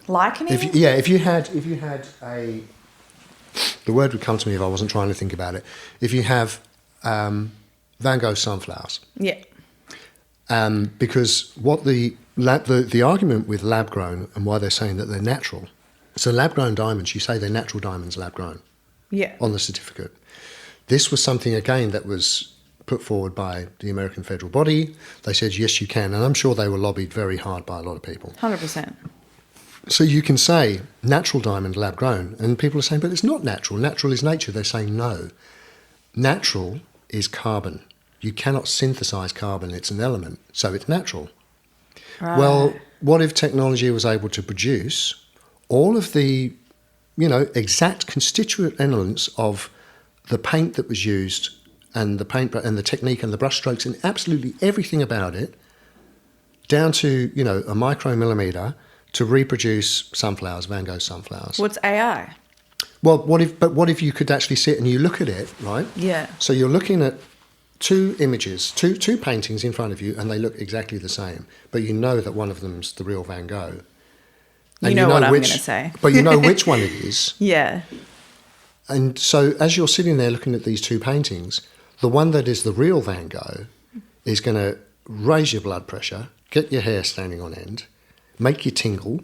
Likening? if you had the word would come to me if I wasn't trying to think about it. If you have Van Gogh sunflowers, Yeah. because what the argument with lab grown and why they're saying that they're natural. So lab grown diamonds, you say they're natural diamonds, lab grown. Yeah. On the certificate. This was something, again, that was put forward by the American federal body. They said, yes, you can. And I'm sure they were lobbied very hard by a lot of people. 100%. So you can say natural diamond, lab grown. And people are saying, but it's not natural. Natural is nature. They're saying no. Natural is carbon. You cannot synthesize carbon. It's an element. So it's natural. Right. Well, what if technology was able to produce all of the, exact constituent elements of the paint that was used and the paint and the technique and the brush strokes and absolutely everything about it down to, a micromillimeter to reproduce sunflowers, Van Gogh sunflowers. What's AI? Well, what if you could actually sit and you look at it, right? Yeah. So you're looking at two images, two paintings in front of you, and they look exactly the same, but you know that one of them's the real Van Gogh. And You know what I'm going to say. But you know which one it is. Yeah. And so as you're sitting there looking at these two paintings, the one that is the real Van Gogh is going to raise your blood pressure, get your hair standing on end, make you tingle,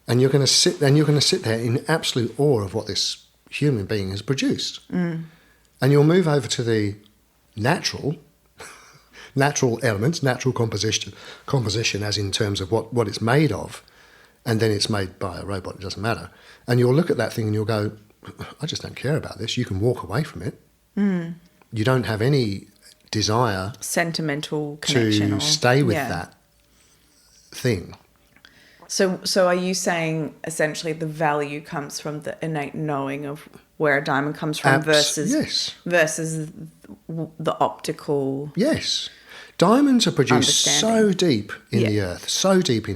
and you're going to sit there in absolute awe of what this human being has produced. And you'll move over to the natural elements, natural composition as in terms of what it's made of, and then it's made by a robot, it doesn't matter. And you'll look at that thing and you'll go, I just don't care about this. You can walk away from it. You don't have any desire Sentimental connection. to stay with that thing. So are you saying essentially the value comes from the innate knowing of where a diamond comes from versus the optical? Yes. Diamonds are produced so Understanding. deep in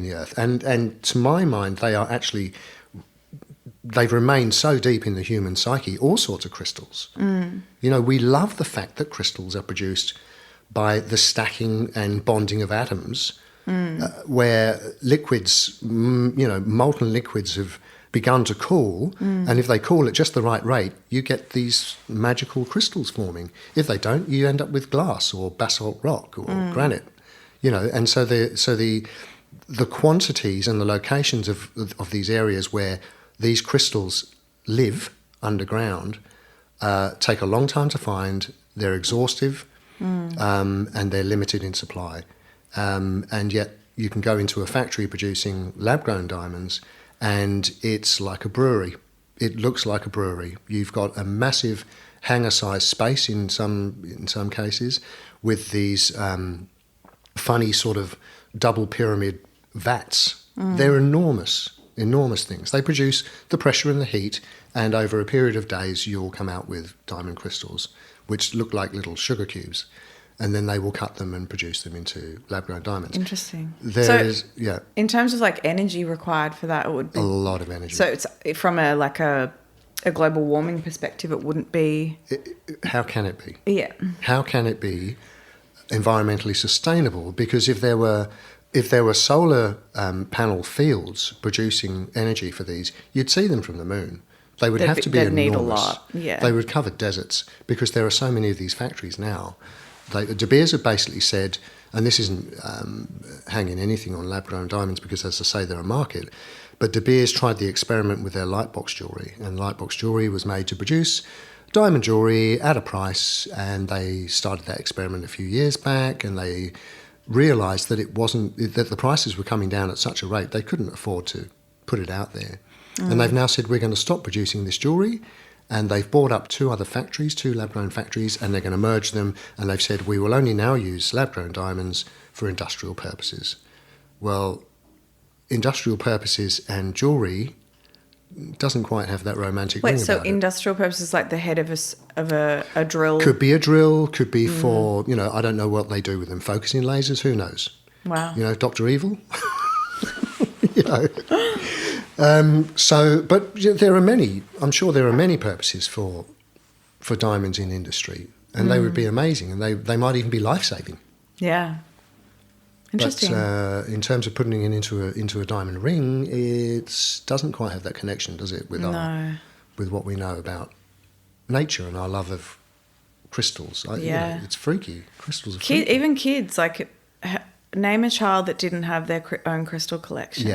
the earth, and to my mind, they've remained so deep in the human psyche, all sorts of crystals. We love the fact that crystals are produced by the stacking and bonding of atoms, where liquids, molten liquids have begun to cool, and if they cool at just the right rate, you get these magical crystals forming. If they don't, you end up with glass or basalt rock or granite, and so the quantities and the locations of these areas where these crystals live underground take a long time to find. They're exhaustive, and they're limited in supply. And yet you can go into a factory producing lab-grown diamonds and it's like a brewery. It looks like a brewery. You've got a massive hangar-sized space in some cases with these funny sort of double pyramid vats. They're enormous things. They produce the pressure and the heat, and over a period of days you'll come out with diamond crystals which look like little sugar cubes. and then they will cut them and produce them into lab-grown diamonds. Interesting. Yeah, In terms of like energy required for that, it would be a lot of energy. So it's from a global warming perspective, it wouldn't be. How can it be? Yeah. How can it be environmentally sustainable? Because if there were solar panel fields producing energy for these, you'd see them from the moon. They would have to be enormous. They'd need a lot. Yeah. They would cover deserts because there are so many of these factories now. De Beers have basically said, and this isn't hanging anything on lab-grown diamonds because, as I say, they're a market, but De Beers tried the experiment with their lightbox jewellery, and lightbox jewellery was made to produce diamond jewellery at a price, and they started that experiment a few years back, and they realised that that the prices were coming down at such a rate they couldn't afford to put it out there. And they've now said, we're going to stop producing this jewellery, and they've bought up two lab-grown factories, and they're going to merge them, and they've said, we will only now use lab-grown diamonds for industrial purposes. Well, industrial purposes and jewellery doesn't quite have that romantic ring about it. So industrial purposes, like the head of a drill? Could be a drill, could be for, I don't know what they do with them, focusing lasers, who knows? Wow. Dr. Evil? But there are many, I'm sure there are many purposes for diamonds in industry, and they would be amazing, and they might even be life-saving. Yeah. Interesting. But in terms of putting it into a diamond ring, it doesn't quite have that connection, does it, with what we know about nature and our love of crystals. It's freaky. Crystals are freaky. Even kids, name a child that didn't have their own crystal collection.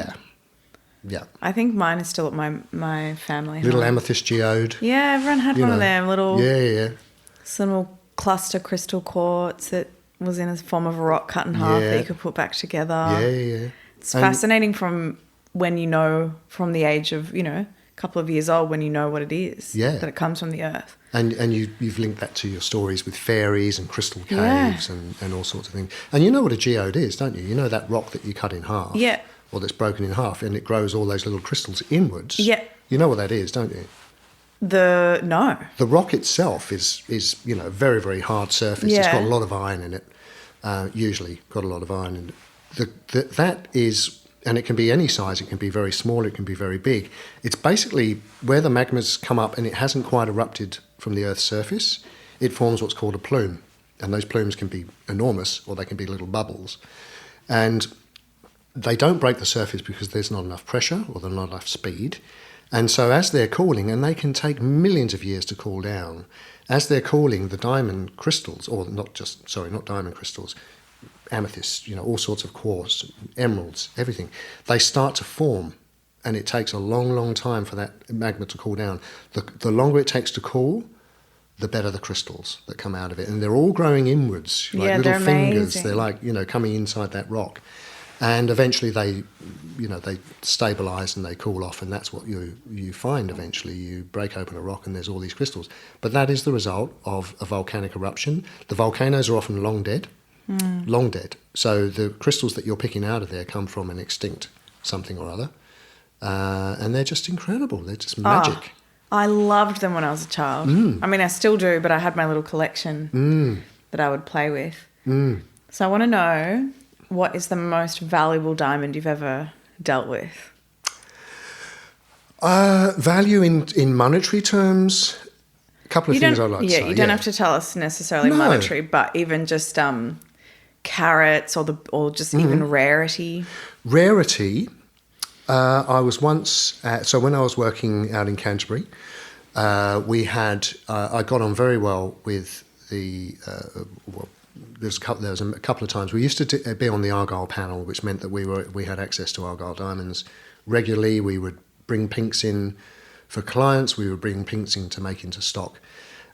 Yeah. I think mine is still at my family Little home. amethyst geode. Yeah, everyone had one of them. Some little cluster crystal quartz that was in a form of a rock cut in half that you could put back together. Yeah. It's fascinating from when from the age of, a couple of years old, when you know what it is. Yeah. That it comes from the earth. And you've linked that to your stories with fairies and crystal caves and all sorts of things. And you know what a geode is, don't you? You know that rock that you cut in half? Yeah. Or that's broken in half, and it grows all those little crystals inwards. Yeah. You know what that is, don't you? No. The rock itself is very, very hard surface. Yeah. It's got a lot of iron in it. Usually got a lot of iron in it. That is, and it can be any size. It can be very small. It can be very big. It's basically where the magma's come up and it hasn't quite erupted from the Earth's surface. It forms what's called a plume, and those plumes can be enormous or they can be little bubbles. And they don't break the surface because there's not enough pressure or there's not enough speed. And so as they're cooling, and they can take millions of years to cool down, as they're cooling, the diamond crystals, or not diamond crystals, amethysts, all sorts of quartz, emeralds, everything, they start to form. And it takes a long, long time for that magma to cool down. The longer it takes to cool, the better the crystals that come out of it. And they're all growing inwards, like little fingers. They're like, coming inside that rock. And eventually they stabilise and they cool off, and that's what you find eventually. You break open a rock and there's all these crystals. But that is the result of a volcanic eruption. The volcanoes are often long dead. So the crystals that you're picking out of there come from an extinct something or other. And they're just incredible. They're just magic. I loved them when I was a child. I mean, I still do, but I had my little collection that I would play with. So I want to know, what is the most valuable diamond you've ever dealt with? Value in monetary terms, a couple of things I'd like to say. You don't have to tell us necessarily monetary, but even just carats or just even rarity. Rarity. I was once so when I was working out in Canterbury, I got on very well with the. There was a couple of times we used to be on the Argyle panel, which meant that we had access to Argyle diamonds regularly. We would bring pinks in for clients. We would bring pinks in to make into stock.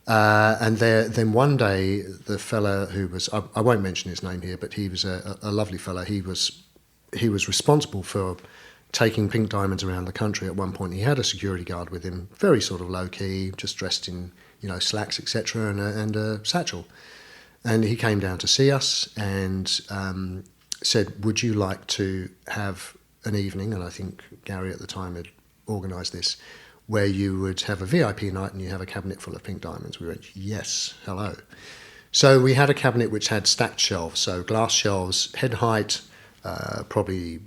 And then one day, the fella who was I won't mention his name here, but he was a lovely fella. He was responsible for taking pink diamonds around the country. At one point, he had a security guard with him, very sort of low key, just dressed in slacks, etc., and a satchel. And he came down to see us and said, would you like to have an evening, and I think Gary at the time had organised this, where you would have a VIP night and you have a cabinet full of pink diamonds. We went, yes, hello. So we had a cabinet which had stacked shelves, so glass shelves, head height, probably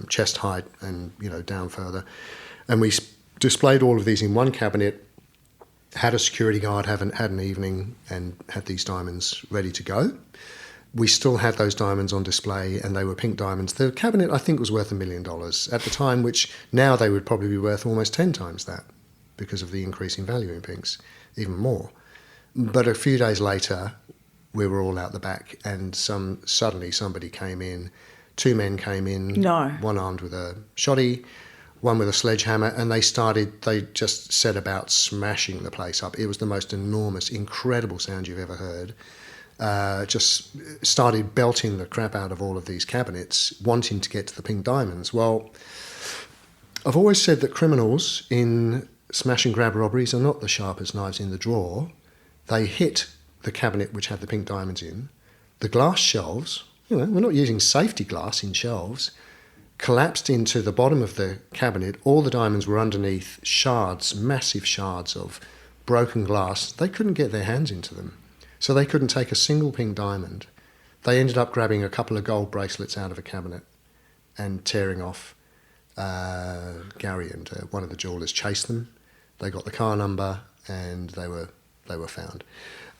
chest height, and down further. And we displayed all of these in one cabinet. Had a security guard, had an evening, and had these diamonds ready to go. We still had those diamonds on display, and they were pink diamonds. The cabinet, I think, was worth $1 million at the time, which now they would probably be worth almost 10 times that because of the increase in value in pinks, even more. But a few days later, we were all out the back, and suddenly somebody came in. 2 men came in, No. one armed with a shoddy, one with a sledgehammer, and they just set about smashing the place up. It was the most enormous, incredible sound you've ever heard. Just started belting the crap out of all of these cabinets, wanting to get to the pink diamonds. Well, I've always said that criminals in smash and grab robberies are not the sharpest knives in the drawer. They hit the cabinet which had the pink diamonds in. The glass shelves, we're not using safety glass in shelves, collapsed into the bottom of the cabinet. All the diamonds were underneath shards, massive shards of broken glass. They couldn't get their hands into them. So they couldn't take a single pink diamond. They ended up grabbing a couple of gold bracelets out of a cabinet and tearing off. Gary and one of the jewellers chased them. They got the car number and they were found.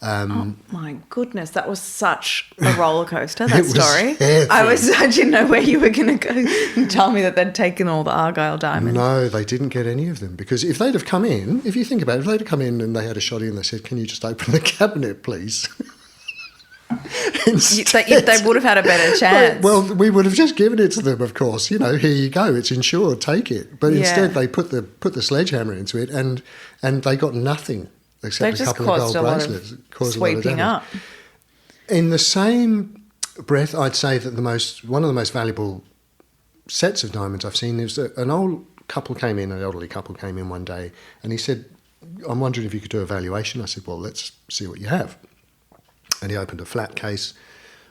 Oh my goodness, that was such a roller coaster, that It was story. heavy. I didn't know where you were going to go and tell me that they'd taken all the Argyle diamonds. No, they didn't get any of them, because if they'd have come in, if you think about it, if they'd have come in and they had a shoddy and they said, "Can you just open the cabinet, please?" They would have had a better chance. Well, we would have just given it to them, of course. Here you go, it's insured, take it. But instead they put the sledgehammer into it and they got nothing except They a just couple of caused gold a lot bracelets. of Caused a lot of sweeping damage. up. In the same breath, I'd say that one of the most valuable sets of diamonds I've seen is an elderly couple came in one day, and he said, "I'm wondering if you could do a valuation." I said, "Well, let's see what you have." And he opened a flat case,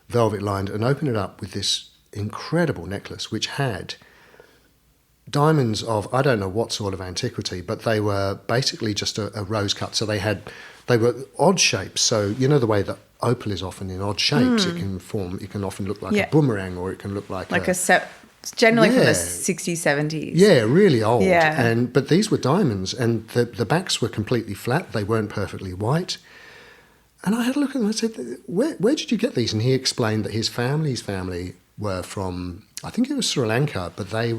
velvet lined, and opened it up with this incredible necklace which had diamonds of, I don't know what sort of antiquity, but they were basically just a rose cut. So they were odd shapes. So the way that opal is often in odd shapes. It can often look like a boomerang, or it can look like a set, generally from the Yeah. 60s, 70s. Yeah, really old. Yeah. But these were diamonds, and the backs were completely flat. They weren't perfectly white. And I had a look at them and I said, where did you get these? And he explained that his family were from, I think it was Sri Lanka, but they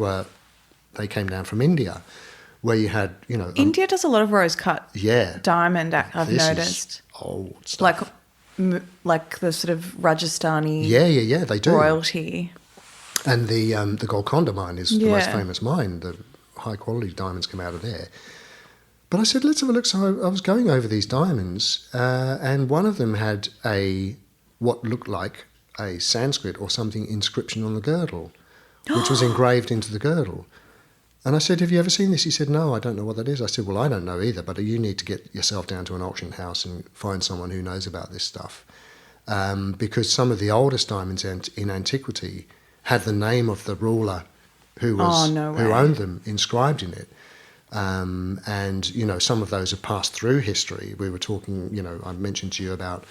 came down from India, where you had, India does a lot of rose cut diamond, I've this noticed. is old stuff. Like the sort of Rajasthani Yeah, they do. royalty. And the Golconda mine is the most Yeah. famous mine. The high quality diamonds come out of there. But I said, let's have a look. So I was going over these diamonds, and one of them had what looked like a Sanskrit or something inscription on the girdle, which was engraved into the girdle. And I said, "Have you ever seen this?" He said, "No, I don't know what that is." I said, "Well, I don't know either, but you need to get yourself down to an auction house and find someone who knows about this stuff. Because some of the oldest diamonds in antiquity had the name of the ruler who owned them inscribed in it. And some of those have passed through history. We were talking, I mentioned to you about,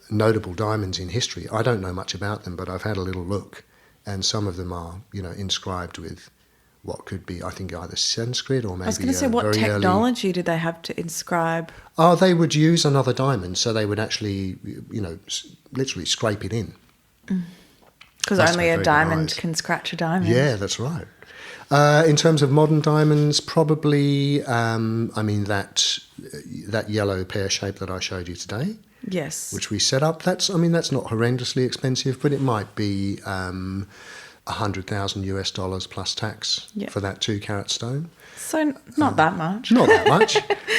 notable diamonds in history. I don't know much about them, but I've had a little look, and some of them are, inscribed with what could be, I think, either Sanskrit or maybe I was going to say, what technology did they have to inscribe? Oh, they would use another diamond, so they would actually, literally scrape it in. Because only a diamond can scratch a diamond. Yeah, that's right. In terms of modern diamonds, probably, that yellow pear shape that I showed you today. Yes. Which we set up. That's not horrendously expensive, but it might be $100,000 plus tax for that 2-carat stone. So not that much. Not that much.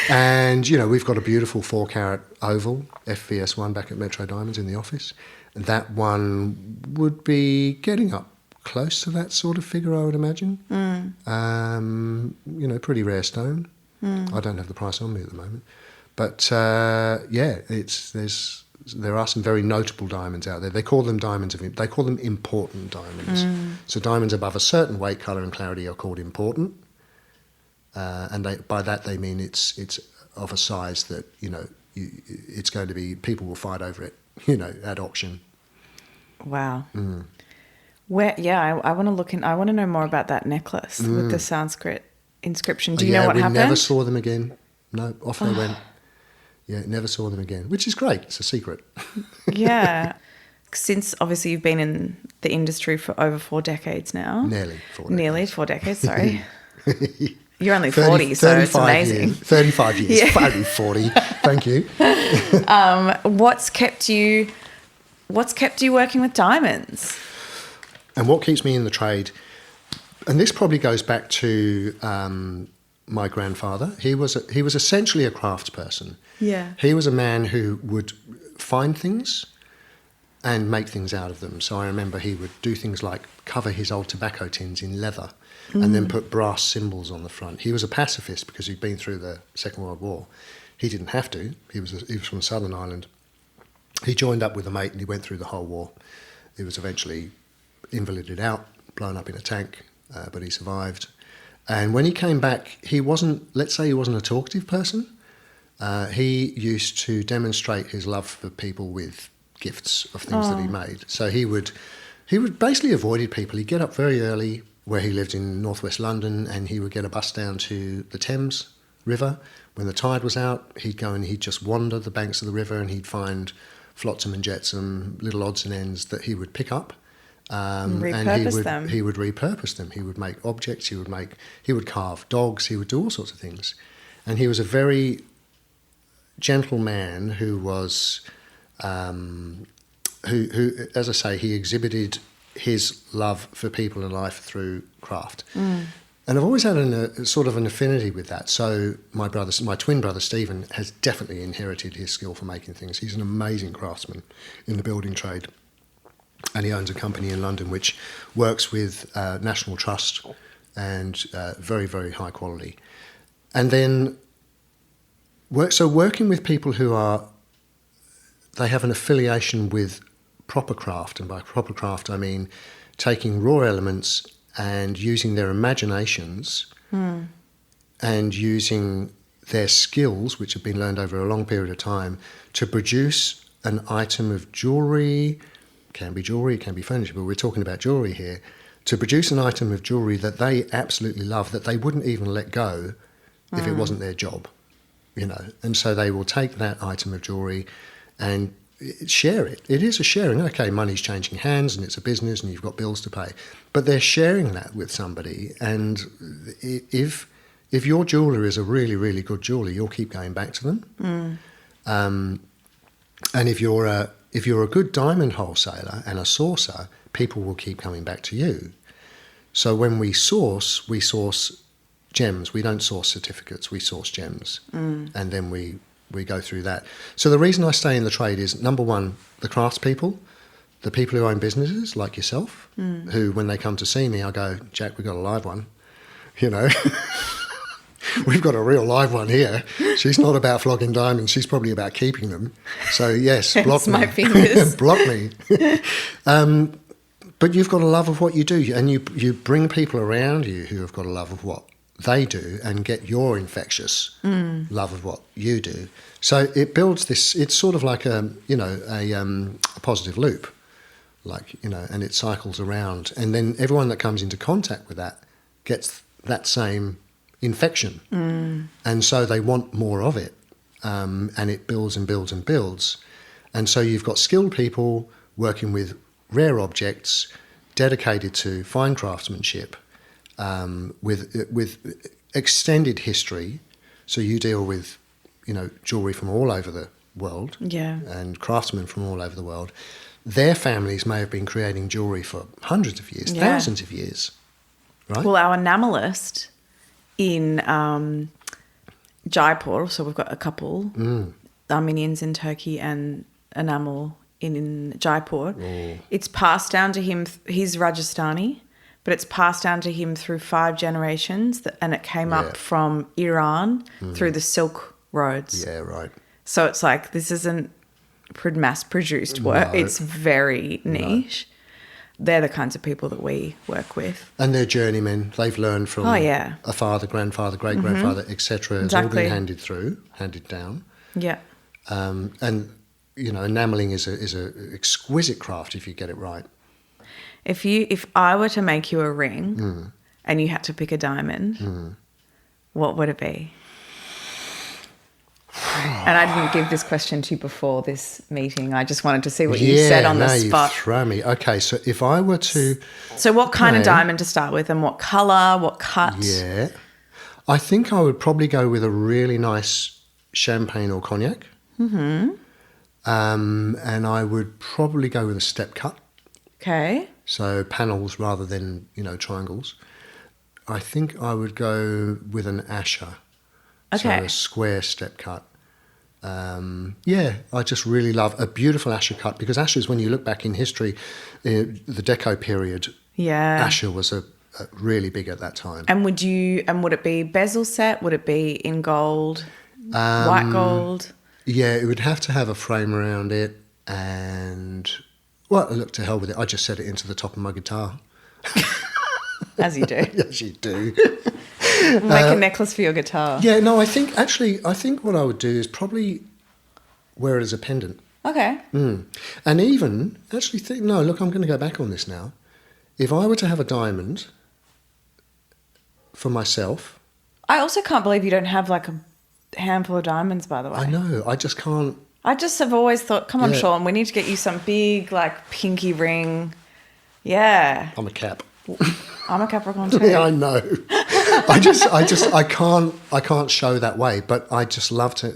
And, we've got a beautiful 4-carat oval, FVS1, back at Metro Diamonds in the office. That one would be getting up close to that sort of figure, I would imagine. Pretty rare stone. I don't have the price on me at the moment. But, there are some very notable diamonds out there. They call them they call them important diamonds. So diamonds above a certain weight, colour and clarity are called important. And by that they mean it's of a size that, it's going to be, people will fight over it, you know, at auction. Wow. Where? Yeah, I want to look in. I want to know more about that necklace with the Sanskrit inscription. Do you know what happened? We never saw them again. No, off they went. Yeah, never saw them again, which is great. It's a secret. Yeah. Since obviously you've been in the industry for over 4 decades now. Nearly 4 decades. Nearly 4 decades, sorry. You're only 40, so it's amazing. 35 years, yeah. Only 40. Thank you. What's kept you working with diamonds? And what keeps me in the trade, and this probably goes back to my grandfather. He was essentially a craftsperson. Yeah. He was a man who would find things and make things out of them. So I remember he would do things like cover his old tobacco tins in leather and then put brass symbols on the front. He was a pacifist because he'd been through the Second World War. He didn't have to. He was from Southern Ireland. He joined up with a mate and he went through the whole war. He was eventually invalided out, blown up in a tank, but he survived. And when he came back, he wasn't a talkative person. He used to demonstrate his love for people with gifts of things that he made. So he would basically avoided people. He'd get up very early where he lived in northwest London, and he would get a bus down to the Thames River. When the tide was out, he'd go and he'd just wander the banks of the river, and he'd find flotsam and jetsam, little odds and ends that he would pick up. And he would repurpose them. He would make objects. He would carve dogs. He would do all sorts of things. And he was a very gentle man who was, who, as I say, he exhibited his love for people and life through craft. And I've always had a sort of an affinity with that. So my twin brother Stephen has definitely inherited his skill for making things. He's an amazing craftsman in the building trade. And he owns a company in London which works with National Trust and very, very high quality. And then, working with people they have an affiliation with proper craft. And by proper craft, I mean taking raw elements and using their imaginations and using their skills, which have been learned over a long period of time, to produce an item of jewellery. Can be jewellery, it can be furniture, but we're talking about jewellery here, to produce an item of jewellery that they absolutely love, that they wouldn't even let go if it wasn't their job, you know. And so they will take that item of jewellery and share it. It is a sharing. Okay, money's changing hands and it's a business and you've got bills to pay, but they're sharing that with somebody. And if your jeweller is a really, really good jeweller, you'll keep going back to them. And if you're a good diamond wholesaler and a sourcer, people will keep coming back to you. So when we source gems. We don't source certificates, we source gems. And then we go through that. So the reason I stay in the trade is, number one, the craftspeople, the people who own businesses like yourself, who when they come to see me, I go, Jack, we've got a live one, you know. We've got a real live one here. She's not about flogging diamonds. She's probably about keeping them. So, yes, block me. My fingers. Block me. But you've got a love of what you do. And you bring people around you who have got a love of what they do and get your infectious love of what you do. So it builds this, it's sort of like a positive loop, and it cycles around. And then everyone that comes into contact with that gets that same infection, and so they want more of it, and it builds and builds and builds. And so you've got skilled people working with rare objects, dedicated to fine craftsmanship, with extended history. So you deal with jewellery from all over the world, and craftsmen from all over the world. Their families may have been creating jewellery for hundreds of years, thousands of years, right? Well, our enamelist in Jaipur, so we've got a couple, Armenians in Turkey and enamel in Jaipur. It's passed down to him, he's Rajasthani, but it's passed down to him through 5 generations, and it came up from Iran through the Silk Roads. Yeah, right. So it's like, this isn't mass-produced work. No. It's very niche. No. They're the kinds of people that we work with. And they're journeymen. They've learned from a father, grandfather, great-grandfather, etc. It's all been handed down. Yeah. And, enamelling is a exquisite craft if you get it right. If I were to make you a ring and you had to pick a diamond, what would it be? And I didn't give this question to you before this meeting. I just wanted to see what you said on the spot. You throw me. Okay, so if I were to... So what kind of diamond to start with, and what colour, what cut? Yeah. I think I would probably go with a really nice champagne or cognac. Mm-hmm. And I would probably go with a step cut. Okay. So panels rather than, triangles. I think I would go with an asher. Okay. So a square step cut. I just really love a beautiful asher cut, because ashers, when you look back in history, the Deco period, asher was a really big at that time. And would it be bezel set? Would it be in gold, white gold? Yeah, it would have to have a frame around it, and look, to hell with it. I just set it into the top of my guitar. As you do. Yes, you do. Make a necklace for your guitar. Yeah, no, I think what I would do is probably wear it as a pendant. Okay. And even, look, I'm going to go back on this now. If I were to have a diamond for myself... I also can't believe you don't have like a handful of diamonds, by the way. I know, I just can't... I just have always thought, come on, Sean, we need to get you some big, like, pinky ring. Yeah. I'm a Cap. I'm a Capricorn too. Yeah, I know. I can't show that way, but I just love to.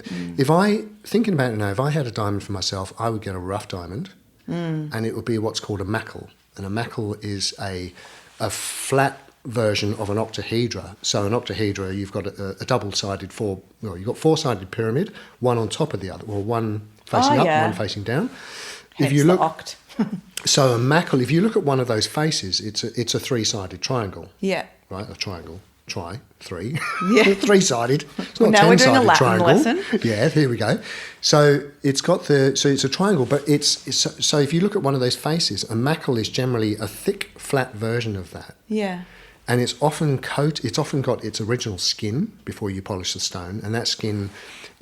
Thinking about it now, if I had a diamond for myself, I would get a rough diamond, and it would be what's called a mantle. And a mantle is a flat version of an octahedra. So an octahedra, you've got a double-sided you've got four-sided pyramid, one on top of the other, or one facing up, one facing down. Hence if you look, the oct. So a mantle, if you look at one of those faces, it's a three-sided triangle. Yeah. Right, a triangle. Three. Yeah. Three-sided. It's not now 10-sided we're doing a Latin triangle. lesson. Yeah, here we go. So it's a triangle, but so if you look at one of those faces, a mantle is generally a thick, flat version of that. Yeah. And it's often got its original skin before you polish the stone, and that skin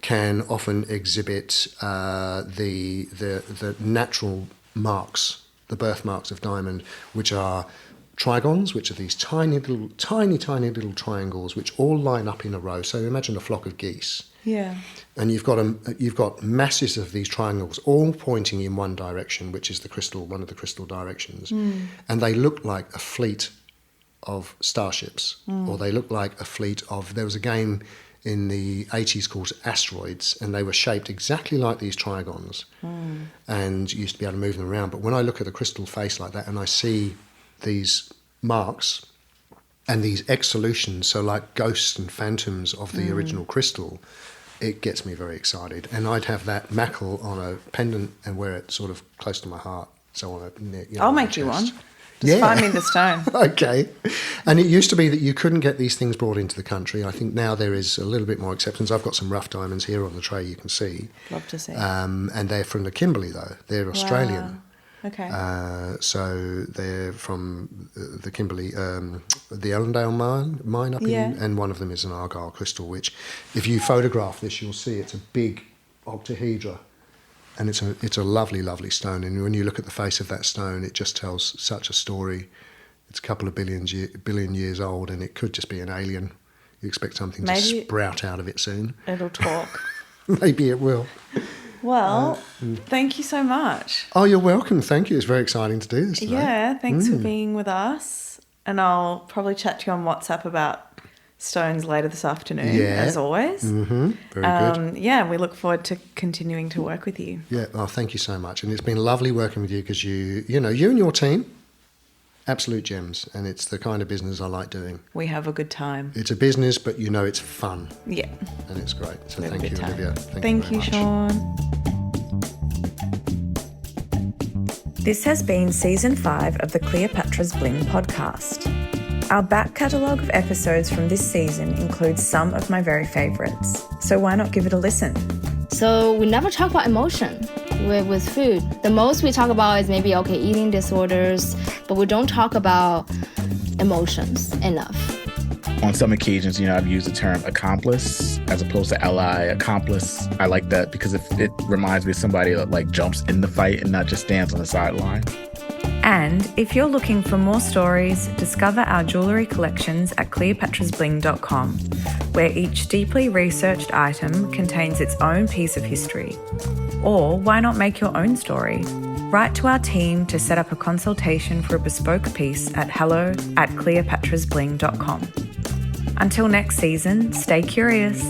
can often exhibit the natural marks, the birthmarks of diamond, which are trigons, which are these tiny little triangles which all line up in a row. So imagine a flock of geese. Yeah. And you've got masses of these triangles all pointing in one direction, which is one of the crystal directions. And they look like a fleet of starships, or they look like a fleet of... There was a game in the 80s called Asteroids, and they were shaped exactly like these trigons, and you used to be able to move them around. But when I look at a crystal face like that and I see these marks and these exsolutions, so like ghosts and phantoms of the original crystal, it gets me very excited. And I'd have that mantle on a pendant and wear it sort of close to my heart. So on a, I'll make you one. Just find me the stone. Okay. And it used to be that you couldn't get these things brought into the country. I think now there is a little bit more acceptance. I've got some rough diamonds here on the tray, you can see. Love to see. And they're from the Kimberley, though. They're Australian. Okay. So they're from the Kimberley, the Ellendale mine up in, and one of them is an Argyle crystal, which if you photograph this, you'll see it's a big octahedra. And it's a lovely, lovely stone. And when you look at the face of that stone, it just tells such a story. It's a couple of billion years old, and it could just be an alien. You expect something to sprout out of it soon. It'll talk. Maybe it will. Well, thank you so much. Oh, you're welcome. Thank you. It's very exciting to do this today. Yeah, thanks for being with us. And I'll probably chat to you on WhatsApp about stones later this afternoon, as always. Mm-hmm. Very good. Yeah, we look forward to continuing to work with you. Yeah, well, thank you so much. And it's been lovely working with you because you and your team, absolute gems. And it's the kind of business I like doing. We have a good time. It's a business, but it's fun. Yeah. And it's great. So thank you, Olivia. Thank you, Sean. This has been Season 5 of the Cleopatra's Bling podcast. Our back catalogue of episodes from this season includes some of my very favourites, so why not give it a listen? So we never talk about emotion with food. The most we talk about is maybe, eating disorders, but we don't talk about emotions enough. On some occasions, I've used the term accomplice. as opposed to ally, accomplice. I like that because it reminds me of somebody that like jumps in the fight and not just stands on the sideline. And if you're looking for more stories, discover our jewellery collections at cleopatrasbling.com, where each deeply researched item contains its own piece of history. Or why not make your own story? Write to our team to set up a consultation for a bespoke piece at hello@cleopatrasbling.com. Until next season, stay curious.